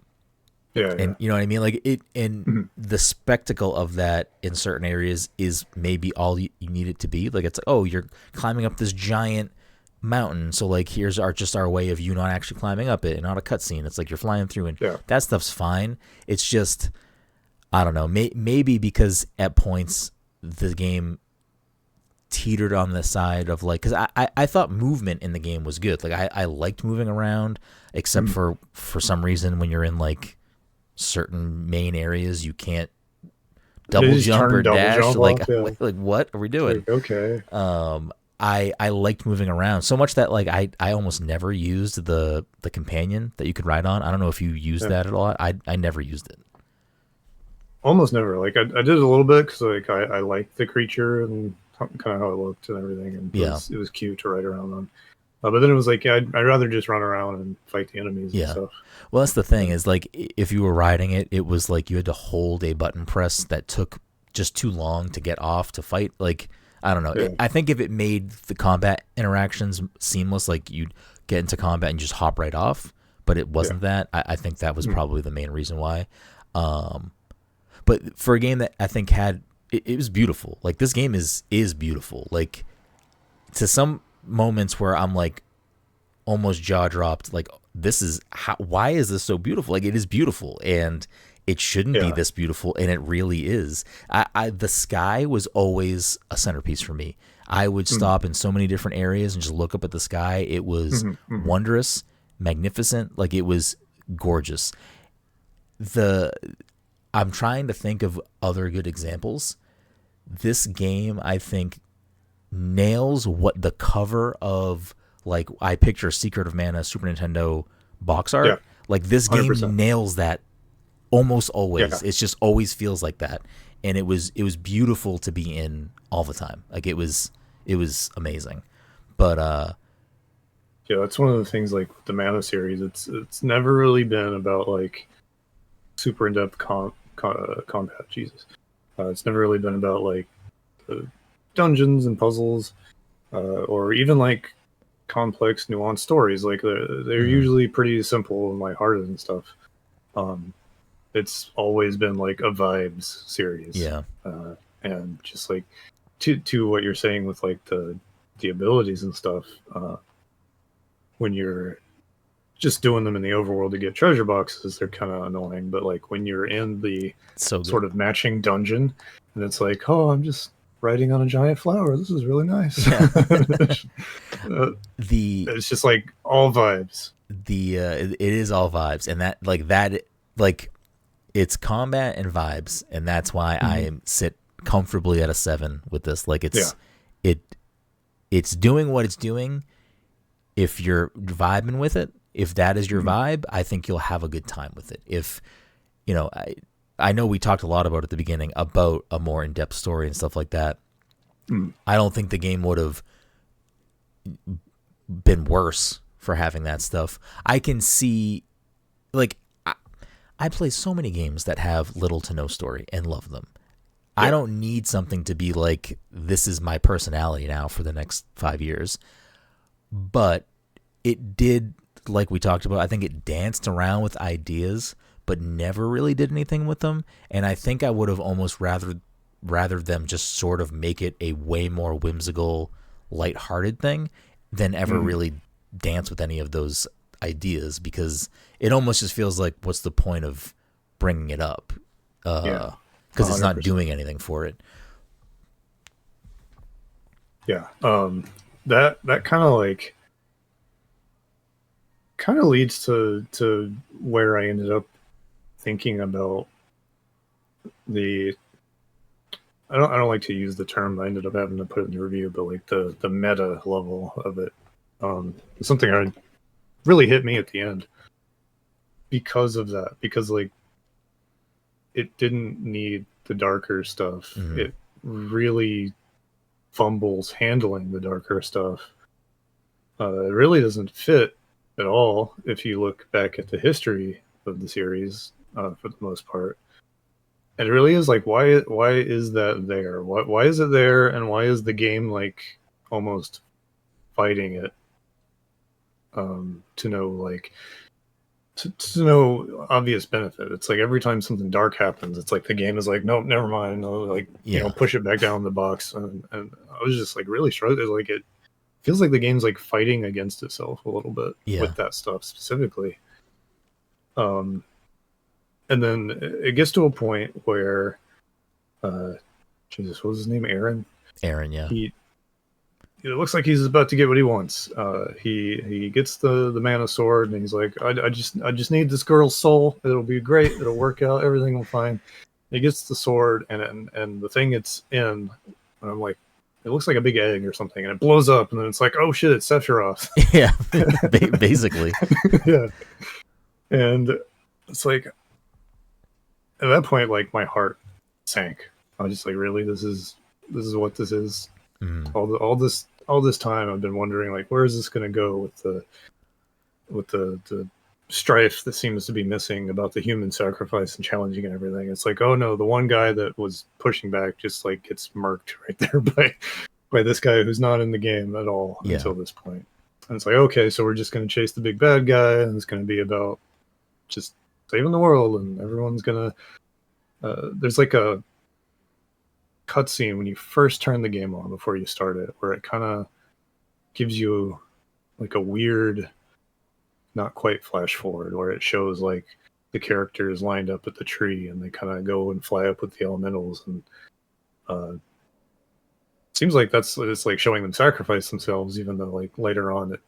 And you know what I mean? Like it, and the spectacle of that in certain areas is maybe all you need it to be. Like it's like, oh, you're climbing up this giant mountain, so like here's our way of you not actually climbing up it and not a cutscene. It's like you're flying through, and that stuff's fine. It's just, I don't know, maybe because at points the game teetered on the side of like, because I thought movement in the game was good. Like I liked moving around, except for some reason when you're in like certain main areas you can't double jump or dash. Like what are we doing? Like, okay. I liked moving around so much that like I almost never used the companion that you could ride on. I don't know if you used that at all. I never used it. Almost never. Like I did a little bit because like I liked the creature and kind of how it looked and everything, and it was cute to ride around on. But then it was like, I'd rather just run around and fight the enemies and stuff. Well, that's the thing, is like if you were riding it, it was like you had to hold a button press that took just too long to get off to fight. Like, I don't know. I think if it made the combat interactions seamless, like you'd get into combat and just hop right off, but it wasn't that. I think that was probably the main reason why. But for a game that I think had, it was beautiful. Like this game is beautiful. Like to some moments where I'm like almost jaw dropped, like why is this so beautiful? Like it is beautiful, and it shouldn't be this beautiful, and it really is. The sky was always a centerpiece for me. I would stop in so many different areas and just look up at the sky. It was wondrous, magnificent. Like it was gorgeous. I'm trying to think of other good examples. This game, I think, nails what the cover of, like, I picture Secret of Mana Super Nintendo box art. Yeah. Like this game 100%. Nails that almost always. Yeah. It just always feels like that, and it was beautiful to be in all the time. Like it was amazing. But that's one of the things, like the Mana series. It's never really been about like super in-depth combat. Jesus, it's never really been about like dungeons and puzzles, or even like complex, nuanced stories. Like they're usually pretty simple and lighthearted and stuff. It's always been like a vibes series. And just like to what you're saying with like the abilities and stuff. When you're just doing them in the overworld to get treasure boxes, they're kind of annoying. But like when you're in the sort of matching dungeon, and it's like, oh, I'm just riding on a giant flower. This is really nice. Yeah. It's just like all vibes. It is all vibes, and it's combat and vibes, and that's why I sit comfortably at a 7 with this. Like it's doing what it's doing. If you're vibing with it, if that is your vibe, I think you'll have a good time with it. If I know we talked a lot about at the beginning about a more in-depth story and stuff like that. Mm. I don't think the game would have been worse for having that stuff. I can see, like, I play so many games that have little to no story and love them. I Yeah. don't need something to be like, this is my personality now for the next 5 years. But it did, like we talked about, I think it danced around with ideas, but never really did anything with them. And I think I would have almost rather them just sort of make it a way more whimsical, lighthearted thing than ever Mm. really dance with any of those ideas, because it almost just feels like, what's the point of bringing it up? Yeah. Because it's not 100%. doing anything for it. Yeah. That kind of leads to where I ended up thinking about the I don't like to use the term. I ended up having to put it in the review, but like the meta level of it. Something that really hit me at the end because of that. Because like it didn't need the darker stuff. Mm-hmm. It really fumbles handling the darker stuff. It really doesn't fit at all if you look back at the history of the series for the most part. And it really is like, why is that there? Why is it there? And why is the game like almost fighting it to no like to no obvious benefit? It's like every time something dark happens, it's like the game is like, nope, never mind. No, like, Yeah. push it back down the box. And I was just like really struggling. Like it feels like the game's like fighting against itself a little bit Yeah. with that stuff specifically. Um, and then it gets to a point where, uh, Jesus, what was his name? Aaron. Aaron, yeah. He it looks like he's about to get what he wants. He gets the mana sword, and he's like, I just need this girl's soul. It'll be great. It'll work out. Everything will fine. He gets the sword, and the thing it's in, and I'm like, it looks like a big egg or something, and it blows up, and then it's like, oh shit, it's Sephiroth. Yeah. Basically. Yeah, and it's like at that point, like my heart sank. I was just like, really, this is what this is. Mm. All this time I've been wondering like where is this going to go with the strife that seems to be missing about the human sacrifice and challenging and everything. It's like, oh no, the one guy that was pushing back just like gets murked right there by this guy who's not in the game at all Yeah. until this point. And it's like, okay, so we're just going to chase the big bad guy, and it's going to be about just saving the world, and everyone's going to there's like a cutscene when you first turn the game on before you start it, where it kind of gives you like a weird, not quite flash forward, where it shows like the characters lined up at the tree and they kind of go and fly up with the elementals, and uh, seems like it's like showing them sacrifice themselves, even though like later on it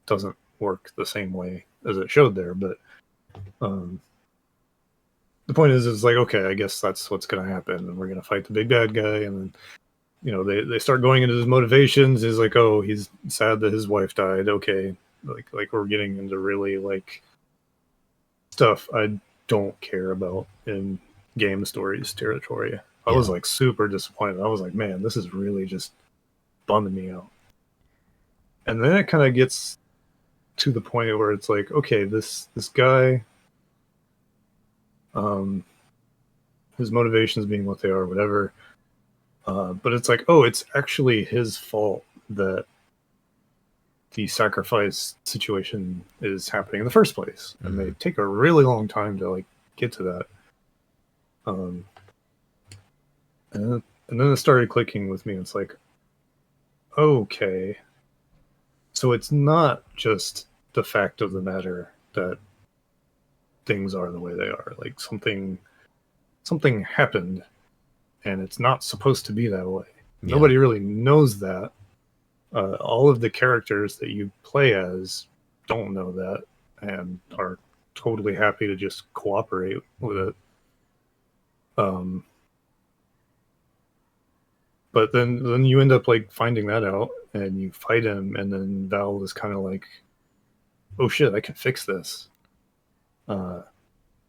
doesn't work the same way as it showed there. But um, the point is, it's like, okay, I guess that's what's going to happen, and we're going to fight the big bad guy, and then they start going into his motivations. He's like, oh, he's sad that his wife died. Okay, like we're getting into really like stuff I don't care about in game stories territory. I was Yeah. like super disappointed. I was like, man, this is really just bumming me out. And then it kind of gets to the point where it's like, okay, this guy, um, his motivations being what they are, whatever. But it's like, oh, it's actually his fault that the sacrifice situation is happening in the first place, and Mm-hmm. they take a really long time to like get to that. Um, and then it started clicking with me. It's like, okay, so it's not just the fact of the matter that things are the way they are. Like something happened, and it's not supposed to be that way. Yeah. Nobody really knows that. All of the characters that you play as don't know that and are totally happy to just cooperate with it. Um, but then you end up like finding that out, and you fight him, and then Val is kind of like, "Oh shit, I can fix this," and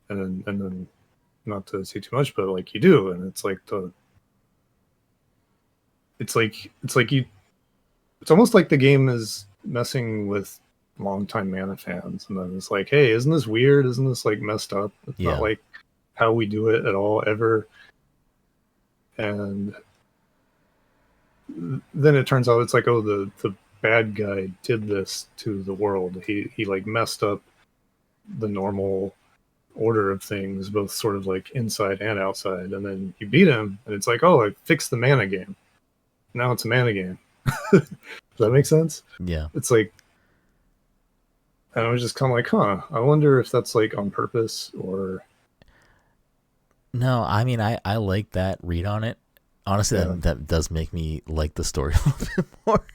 then not to say too much, but like you do, and it's like you. It's almost like the game is messing with longtime Mana fans, and then it's like, hey, isn't this weird? Isn't this like messed up? It's not Yeah. like how we do it at all ever. And then it turns out it's like, oh, the bad guy did this to the world. He like messed up the normal order of things, both sort of like inside and outside. And then you beat him, and it's like, oh, I fixed the mana game. Now it's a mana game. Does that make sense? Yeah. It's like, and I was just kind of like, huh, I wonder if that's like on purpose or. No, I mean, I like that read on it. Honestly, Yeah. that does make me like the story a little bit more.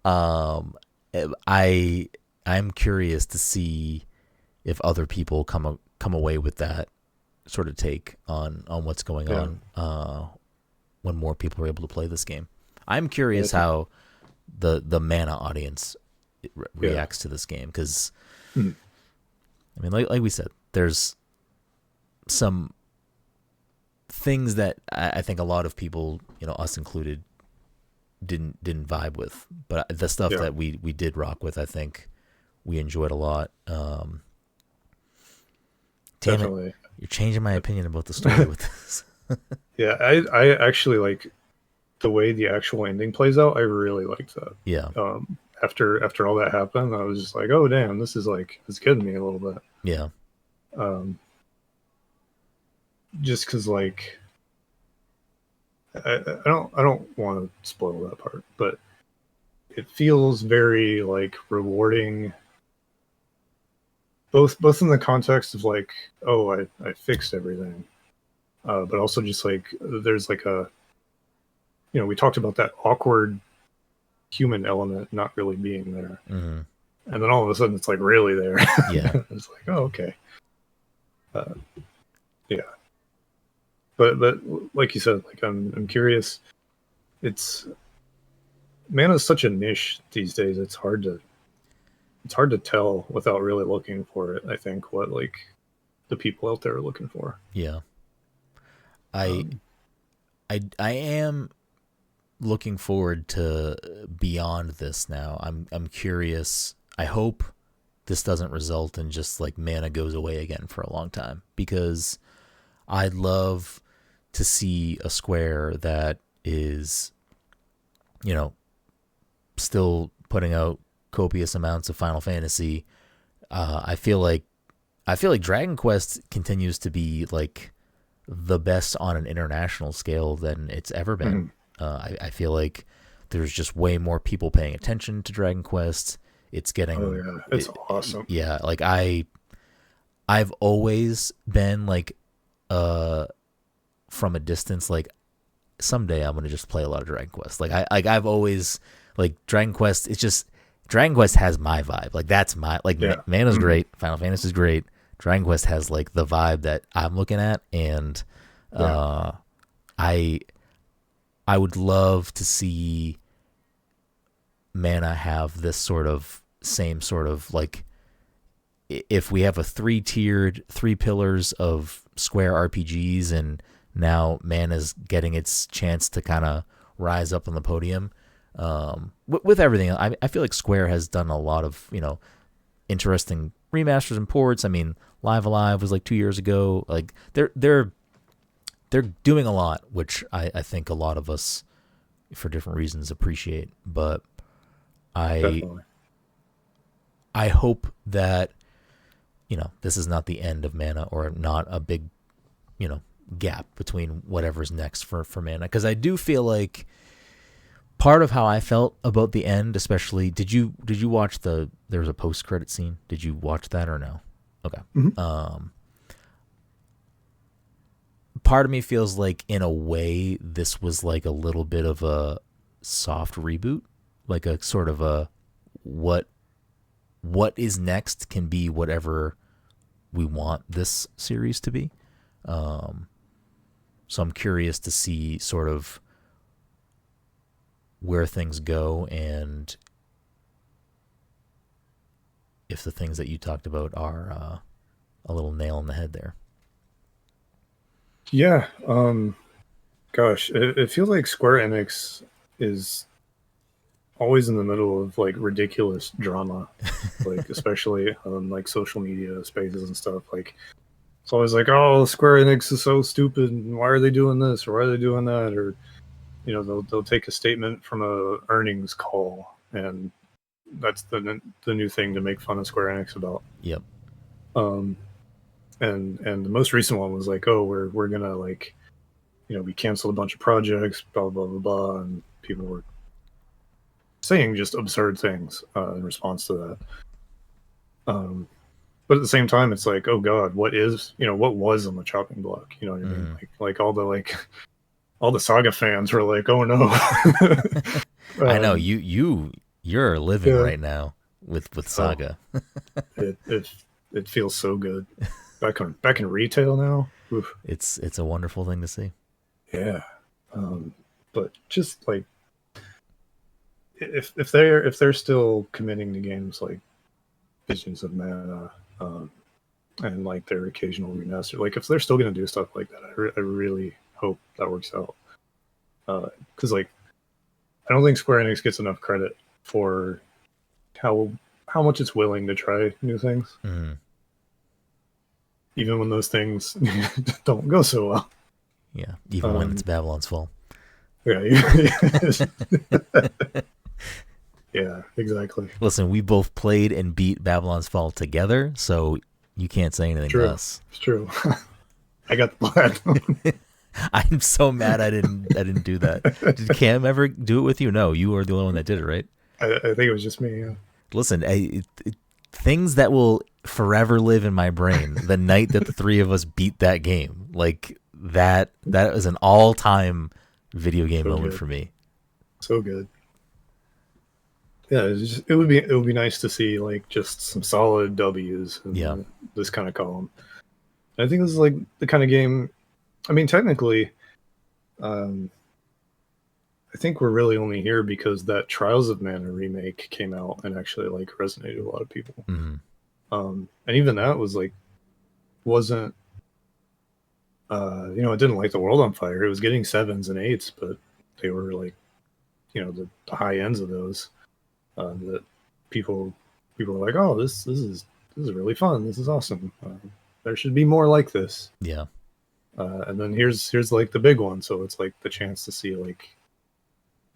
Um, I'm curious to see if other people come away with that sort of take on what's going Yeah. on when more people are able to play this game. I'm curious Yeah. how the Mana audience reacts to this game, because Hmm. I mean, like we said, there's some things that I think a lot of people, us included, didn't vibe with, but the stuff that we did rock with, I think we enjoyed a lot. Damn Definitely. it, you're changing my opinion about the story with this. Yeah, I actually like the way the actual ending plays out. I really liked that. Yeah, After all that happened, I was just like, oh damn, this is like, it's getting me a little bit. yeah, Um, just because like I don't want to spoil that part, but it feels very like rewarding, both in the context of like, oh, I fixed everything, but also just like there's like a, we talked about that awkward human element not really being there, mm-hmm. and then all of a sudden it's like really there. Yeah, It's like, oh, okay. Yeah, but like you said, like I'm curious. It's Mana is such a niche these days. It's hard to tell without really looking for it. I think what like the people out there are looking for. yeah. I Um, I am looking forward to beyond this now. I'm curious. I hope this doesn't result in just like Mana goes away again for a long time, because I'd love to see a Square that is, still putting out copious amounts of Final Fantasy. I feel like Dragon Quest continues to be like the best on an international scale than it's ever been. mhm. I feel like there's just way more people paying attention to Dragon Quest. It's Oh getting, yeah, it's awesome. yeah. Like I've always been like, from a distance, like someday I'm gonna just play a lot of Dragon Quest. I've always like Dragon Quest. It's just Dragon Quest has my vibe. Like that's my like Yeah. Mana's Mhm. great. Final Fantasy is great. Dragon Quest has like the vibe that I'm looking at, and Yeah. I would love to see Mana have this sort of same sort of like, if we have a three pillars of Square RPGs, and now Mana's getting its chance to kind of rise up on the podium. With everything, I feel like Square has done a lot of interesting remasters and ports. I mean, Live Alive was like 2 years ago. Like they're doing a lot, which I think a lot of us, for different reasons, appreciate. But Definitely. I hope that this is not the end of Mana, or not a big gap between whatever's next for Mana, because I do feel like part of how I felt about the end, especially, did you watch there was a post credit scene? Did you watch that or no? Okay. Mhm. Part of me feels like in a way this was like a little bit of a soft reboot, like a sort of a what is next can be whatever we want this series to be. So I'm curious to see sort of where things go, and if the things that you talked about are a little nail in the head there. Yeah. Gosh, it feels like Square Enix is always in the middle of like ridiculous drama, like especially on like social media spaces and stuff. Like it's always like, oh, Square Enix is so stupid. And why are they doing this or why are they doing that? Or they'll take a statement from a earnings call, and that's the new thing to make fun of Square Enix about. Yep. Um, and the most recent one was like, oh, we're gonna like, we canceled a bunch of projects, blah blah blah blah, and people were saying just absurd things in response to that. But at the same time, it's like, oh god, what was on the chopping block? You know what I mean? Mm. Like all the Saga fans were like, oh no. I know um, you're living yeah, right now with oh, Saga. it feels so good. Back in retail now. Oof. It's a wonderful thing to see. Yeah. Um, but just like if they're still committing to games like Visions of Mana, and like their occasional remaster, like if they're still going to do stuff like that, I really hope that works out. Because like I don't think Square Enix gets enough credit for how how much it's willing to try new things, Mm. even when those things don't go so well. Yeah, even when it's Um, Babylon's Fall. yeah, yeah, exactly. Listen, we both played and beat Babylon's Fall together, so you can't say anything to True, us. it's true. I got the platinum. I'm so mad I didn't do that. Did Cam ever do it with you? No, you were the only one that did it, right? I think it was just me. Yeah. Listen, things that will forever live in my brain. The night that the three of us beat that game, like that was an all-time video game So moment good, for me. so good. Yeah, it would be nice to see like just some solid W's Yeah. in this kind of column. I think this is like the kind of game. I mean, technically, um, I think we're really only here because that Trials of Mana remake came out and actually like resonated with a lot of people. Hmm. And even that was like wasn't it didn't light the world on fire. It was getting sevens and eights, but they were like the high ends of those that people people were like, oh, this is really fun. This is awesome. There should be more like this. Yeah. And then here's like the big one. So it's like the chance to see like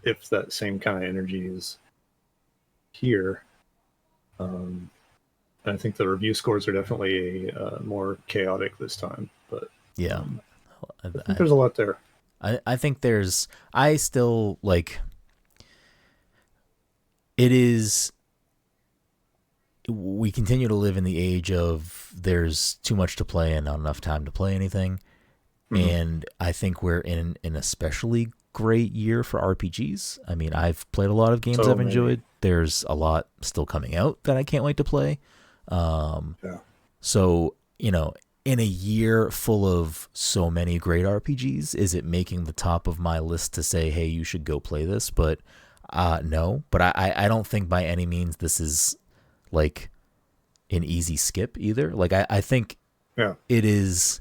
if that same kind of energy is here. Um, and I think the review scores are definitely more chaotic this time, but Yeah. um, I think I, there's a lot there. I think I still like it is we continue to live in the age of there's too much to play and not enough time to play anything. Mm-hmm. And I think we're in an especially great year for RPGs. I mean, I've played a lot of games So I've many, enjoyed. There's a lot still coming out that I can't wait to play. Um, yeah. so, in a year full of so many great RPGs, is it making the top of my list to say, hey, you should go play this? But no. But I don't think by any means this is like an easy skip either. Like, I think Yeah. it is.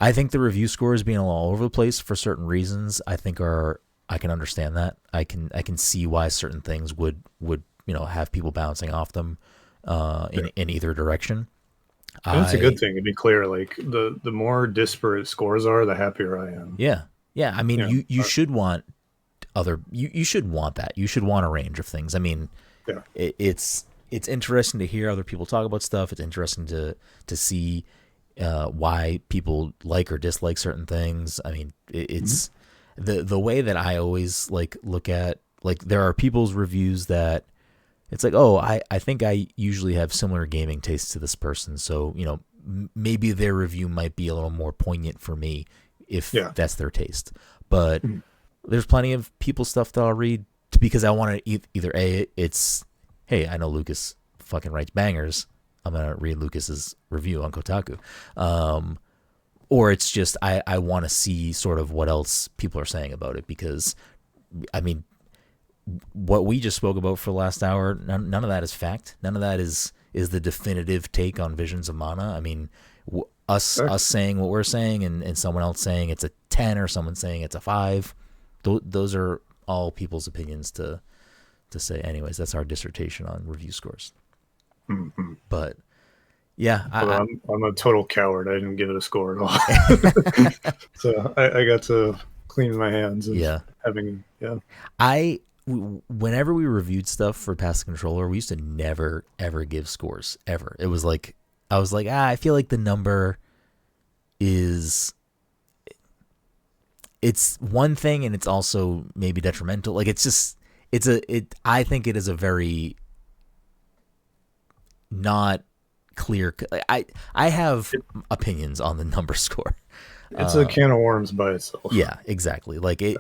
I think the review scores being all over the place for certain reasons, I can understand that. I can see why certain things would have people bouncing off them Yeah. in either direction. And it's a good I thing to be clear. Like the more disparate scores are, the happier I am. Yeah. Yeah, I mean You know, you should want you should want that. You should want a range of things. I mean, yeah. it's interesting to hear other people talk about stuff. It's interesting to see why people like or dislike certain things. I mean, it's the way that I always like look at, like, there are people's reviews that it's like, oh, I think I usually have similar gaming tastes to this person, so maybe their review might be a little more poignant for me if Yeah. that's their taste. But Mhm. there's plenty of people's stuff that I'll read because I want to either it's hey, I know Lucas fucking writes bangers. I'm gonna read Lucas's review on Kotaku, or it's just I want to see sort of what else people are saying about it, because I mean, what we just spoke about for the last hour, none of that is fact. None of that is the definitive take on Visions of Mana. I mean, Okay. Us saying what we're saying, and someone else saying it's a 10 or someone saying it's a 5. Those are all people's opinions to say. Anyways, that's our dissertation on review scores. Mm-hmm. But yeah, Although I'm a total coward. I didn't give it a score at all. So I got to clean my hands of yeah. having, yeah. Whenever we reviewed stuff for Pass the Controller, we used to never ever give scores ever. It was like I was like, I feel like the number is it's one thing and it's also maybe detrimental. Like it's just I think it is a very not clear. I have opinions on the number score. It's a can of worms by itself. Yeah, exactly. Like it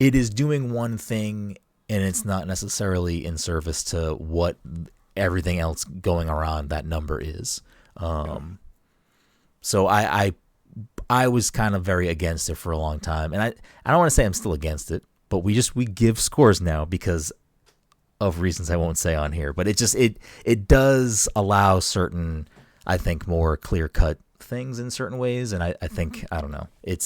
is doing one thing and it's not necessarily in service to what everything else going around that number is. So I was kind of very against it for a long time, and I don't want to say I'm still against it, but we give scores now because of reasons I won't say on here. But it does allow certain, I think, more clear cut things in certain ways, and I think I don't know, it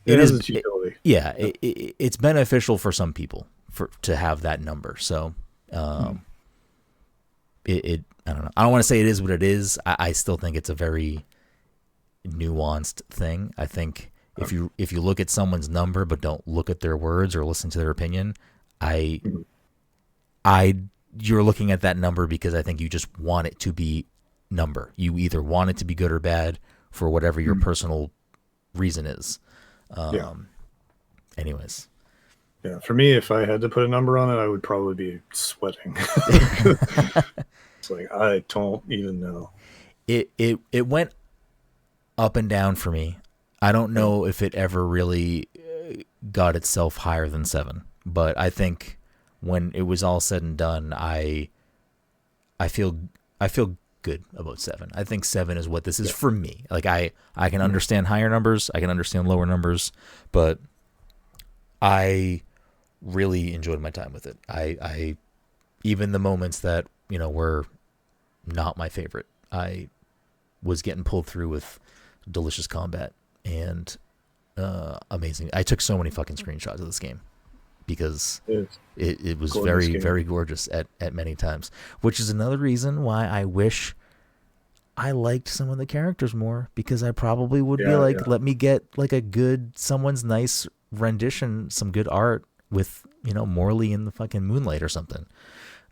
is its utility. It's beneficial for some people to have that number. So I don't know. I don't want to say it is what it is. I still think it's a very nuanced thing. I think if you look at someone's number but don't look at their words or listen to their opinion, you're looking at that number because I think you just want it to be number. You either want it to be good or bad for whatever your personal reason is. Anyways. Yeah, for me, if I had to put a number on it, I would probably be sweating. It's like I don't even know. It went up and down for me. I don't know if it ever really got itself higher than 7, but I think when it was all said and done, I feel good about 7. I think 7 is what this is for me. Like I can understand higher numbers, I can understand lower numbers, but I really enjoyed my time with it. I even the moments that, were not my favorite, I was getting pulled through with delicious combat and amazing. I took so many fucking screenshots of this game because it was very, game. Very gorgeous at many times, which is another reason why I wish I liked some of the characters more, because I probably would be like, let me get like someone's nice rendition, some good art with, Morley in the fucking moonlight or something.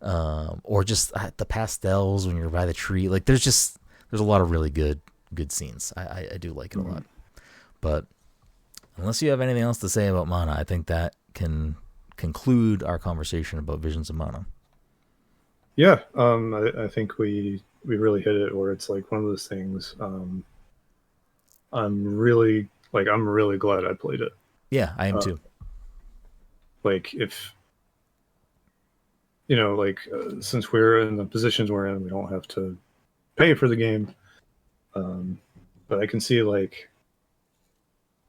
Or just the pastels when you're by the tree. Like there's a lot of really good scenes. I do like it a lot. But unless you have anything else to say about Mana, I think that can conclude our conversation about Visions of Mana. Yeah, I think we really hit it, where it's like one of those things. I'm really glad I played it. Yeah, I am too. Like if since we're in the positions we're in, we don't have to pay for the game. But I can see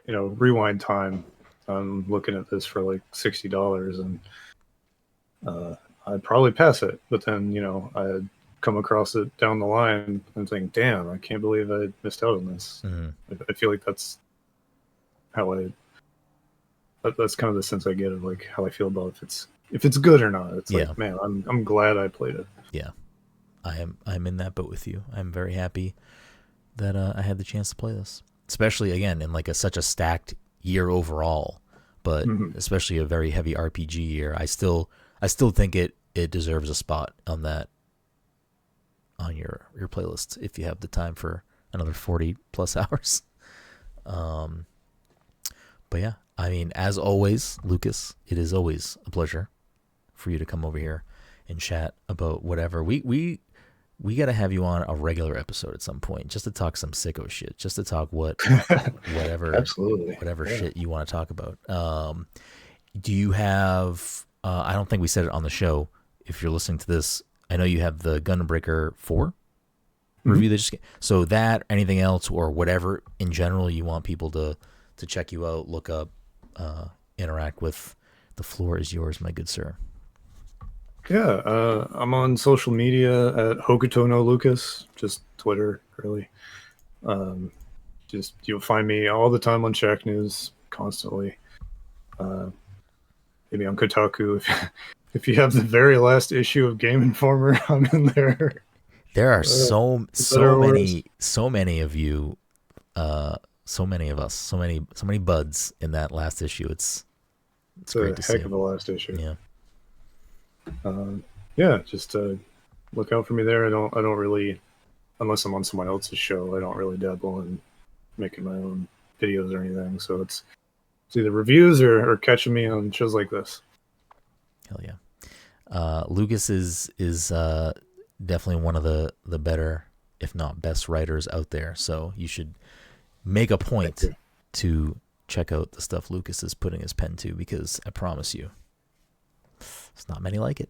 rewind time. I'm looking at this for like $60, and I'd probably pass it. But then I'd come across it down the line and think, damn, I can't believe I missed out on this. Mm-hmm. I feel like that's how that's kind of the sense I get of like how I feel about if it's good or not. It's like, man, I'm glad I played it. Yeah, I'm in that boat with you. I'm very happy that I had the chance to play this, especially again in like such a stacked year overall, but especially a very heavy RPG year. I still think it deserves a spot on your playlist if you have the time for another 40 plus hours. But yeah, I mean, as always, Lucas, it is always a pleasure for you to come over here and chat about whatever. We got to have you on a regular episode at some point just to talk some sicko shit, just to talk whatever absolutely whatever shit you want to talk about. Do you have I don't think we said it on the show. If you're listening to this, I know you have the Gunbreaker 4 review that just came. So that, anything else or whatever in general you want people to check you out, look up, interact with, the floor is yours, my good sir. Yeah, I'm on social media at Hokuto no Lucas, just Twitter, really. Um, just you'll find me all the time on Shack News, constantly. Uh, Maybe on Kotaku. If you have the very last issue of Game Informer, I'm in there. There are Uh, so Better or worse. many of you, so many of us, so many buds in that last issue. It's It's great a to heck see. of a last issue. Yeah. Yeah, just look out for me there. I don't really, unless I'm on someone else's show, I don't really dabble in making my own videos or anything. So it's either reviews or catching me on shows like this. Hell yeah. Lucas is definitely one of the better, if not best, writers out there. So you should make a Thank point you. to check out the stuff Lucas is putting his pen to, because I promise you, there's not many like it.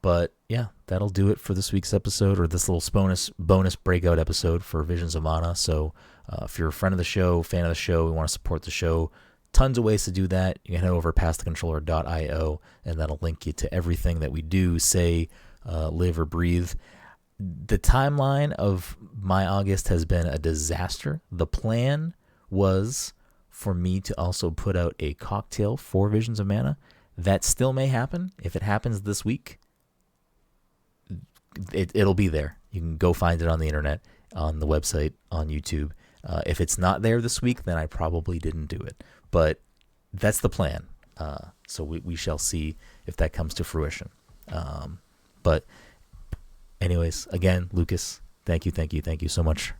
But yeah, that'll do it for this week's episode, or this little bonus breakout episode for Visions of Mana. So if you're a friend of the show, fan of the show, we want to support the show, tons of ways to do that. You can head over pastthecontroller.io, and that'll link you to everything that we do, say, live or breathe. The timeline of my August has been a disaster. The plan was for me to also put out a cocktail for Visions of Mana. That still may happen. If it happens this week, it'll be there. You can go find it on the internet, on the website, on YouTube. If it's not there this week, then I probably didn't do it. But that's the plan. So we shall see if that comes to fruition. But anyways, again, Lucas, thank you so much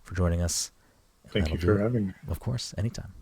for joining us. And Thank that'll you do for it. having me. Of course, anytime.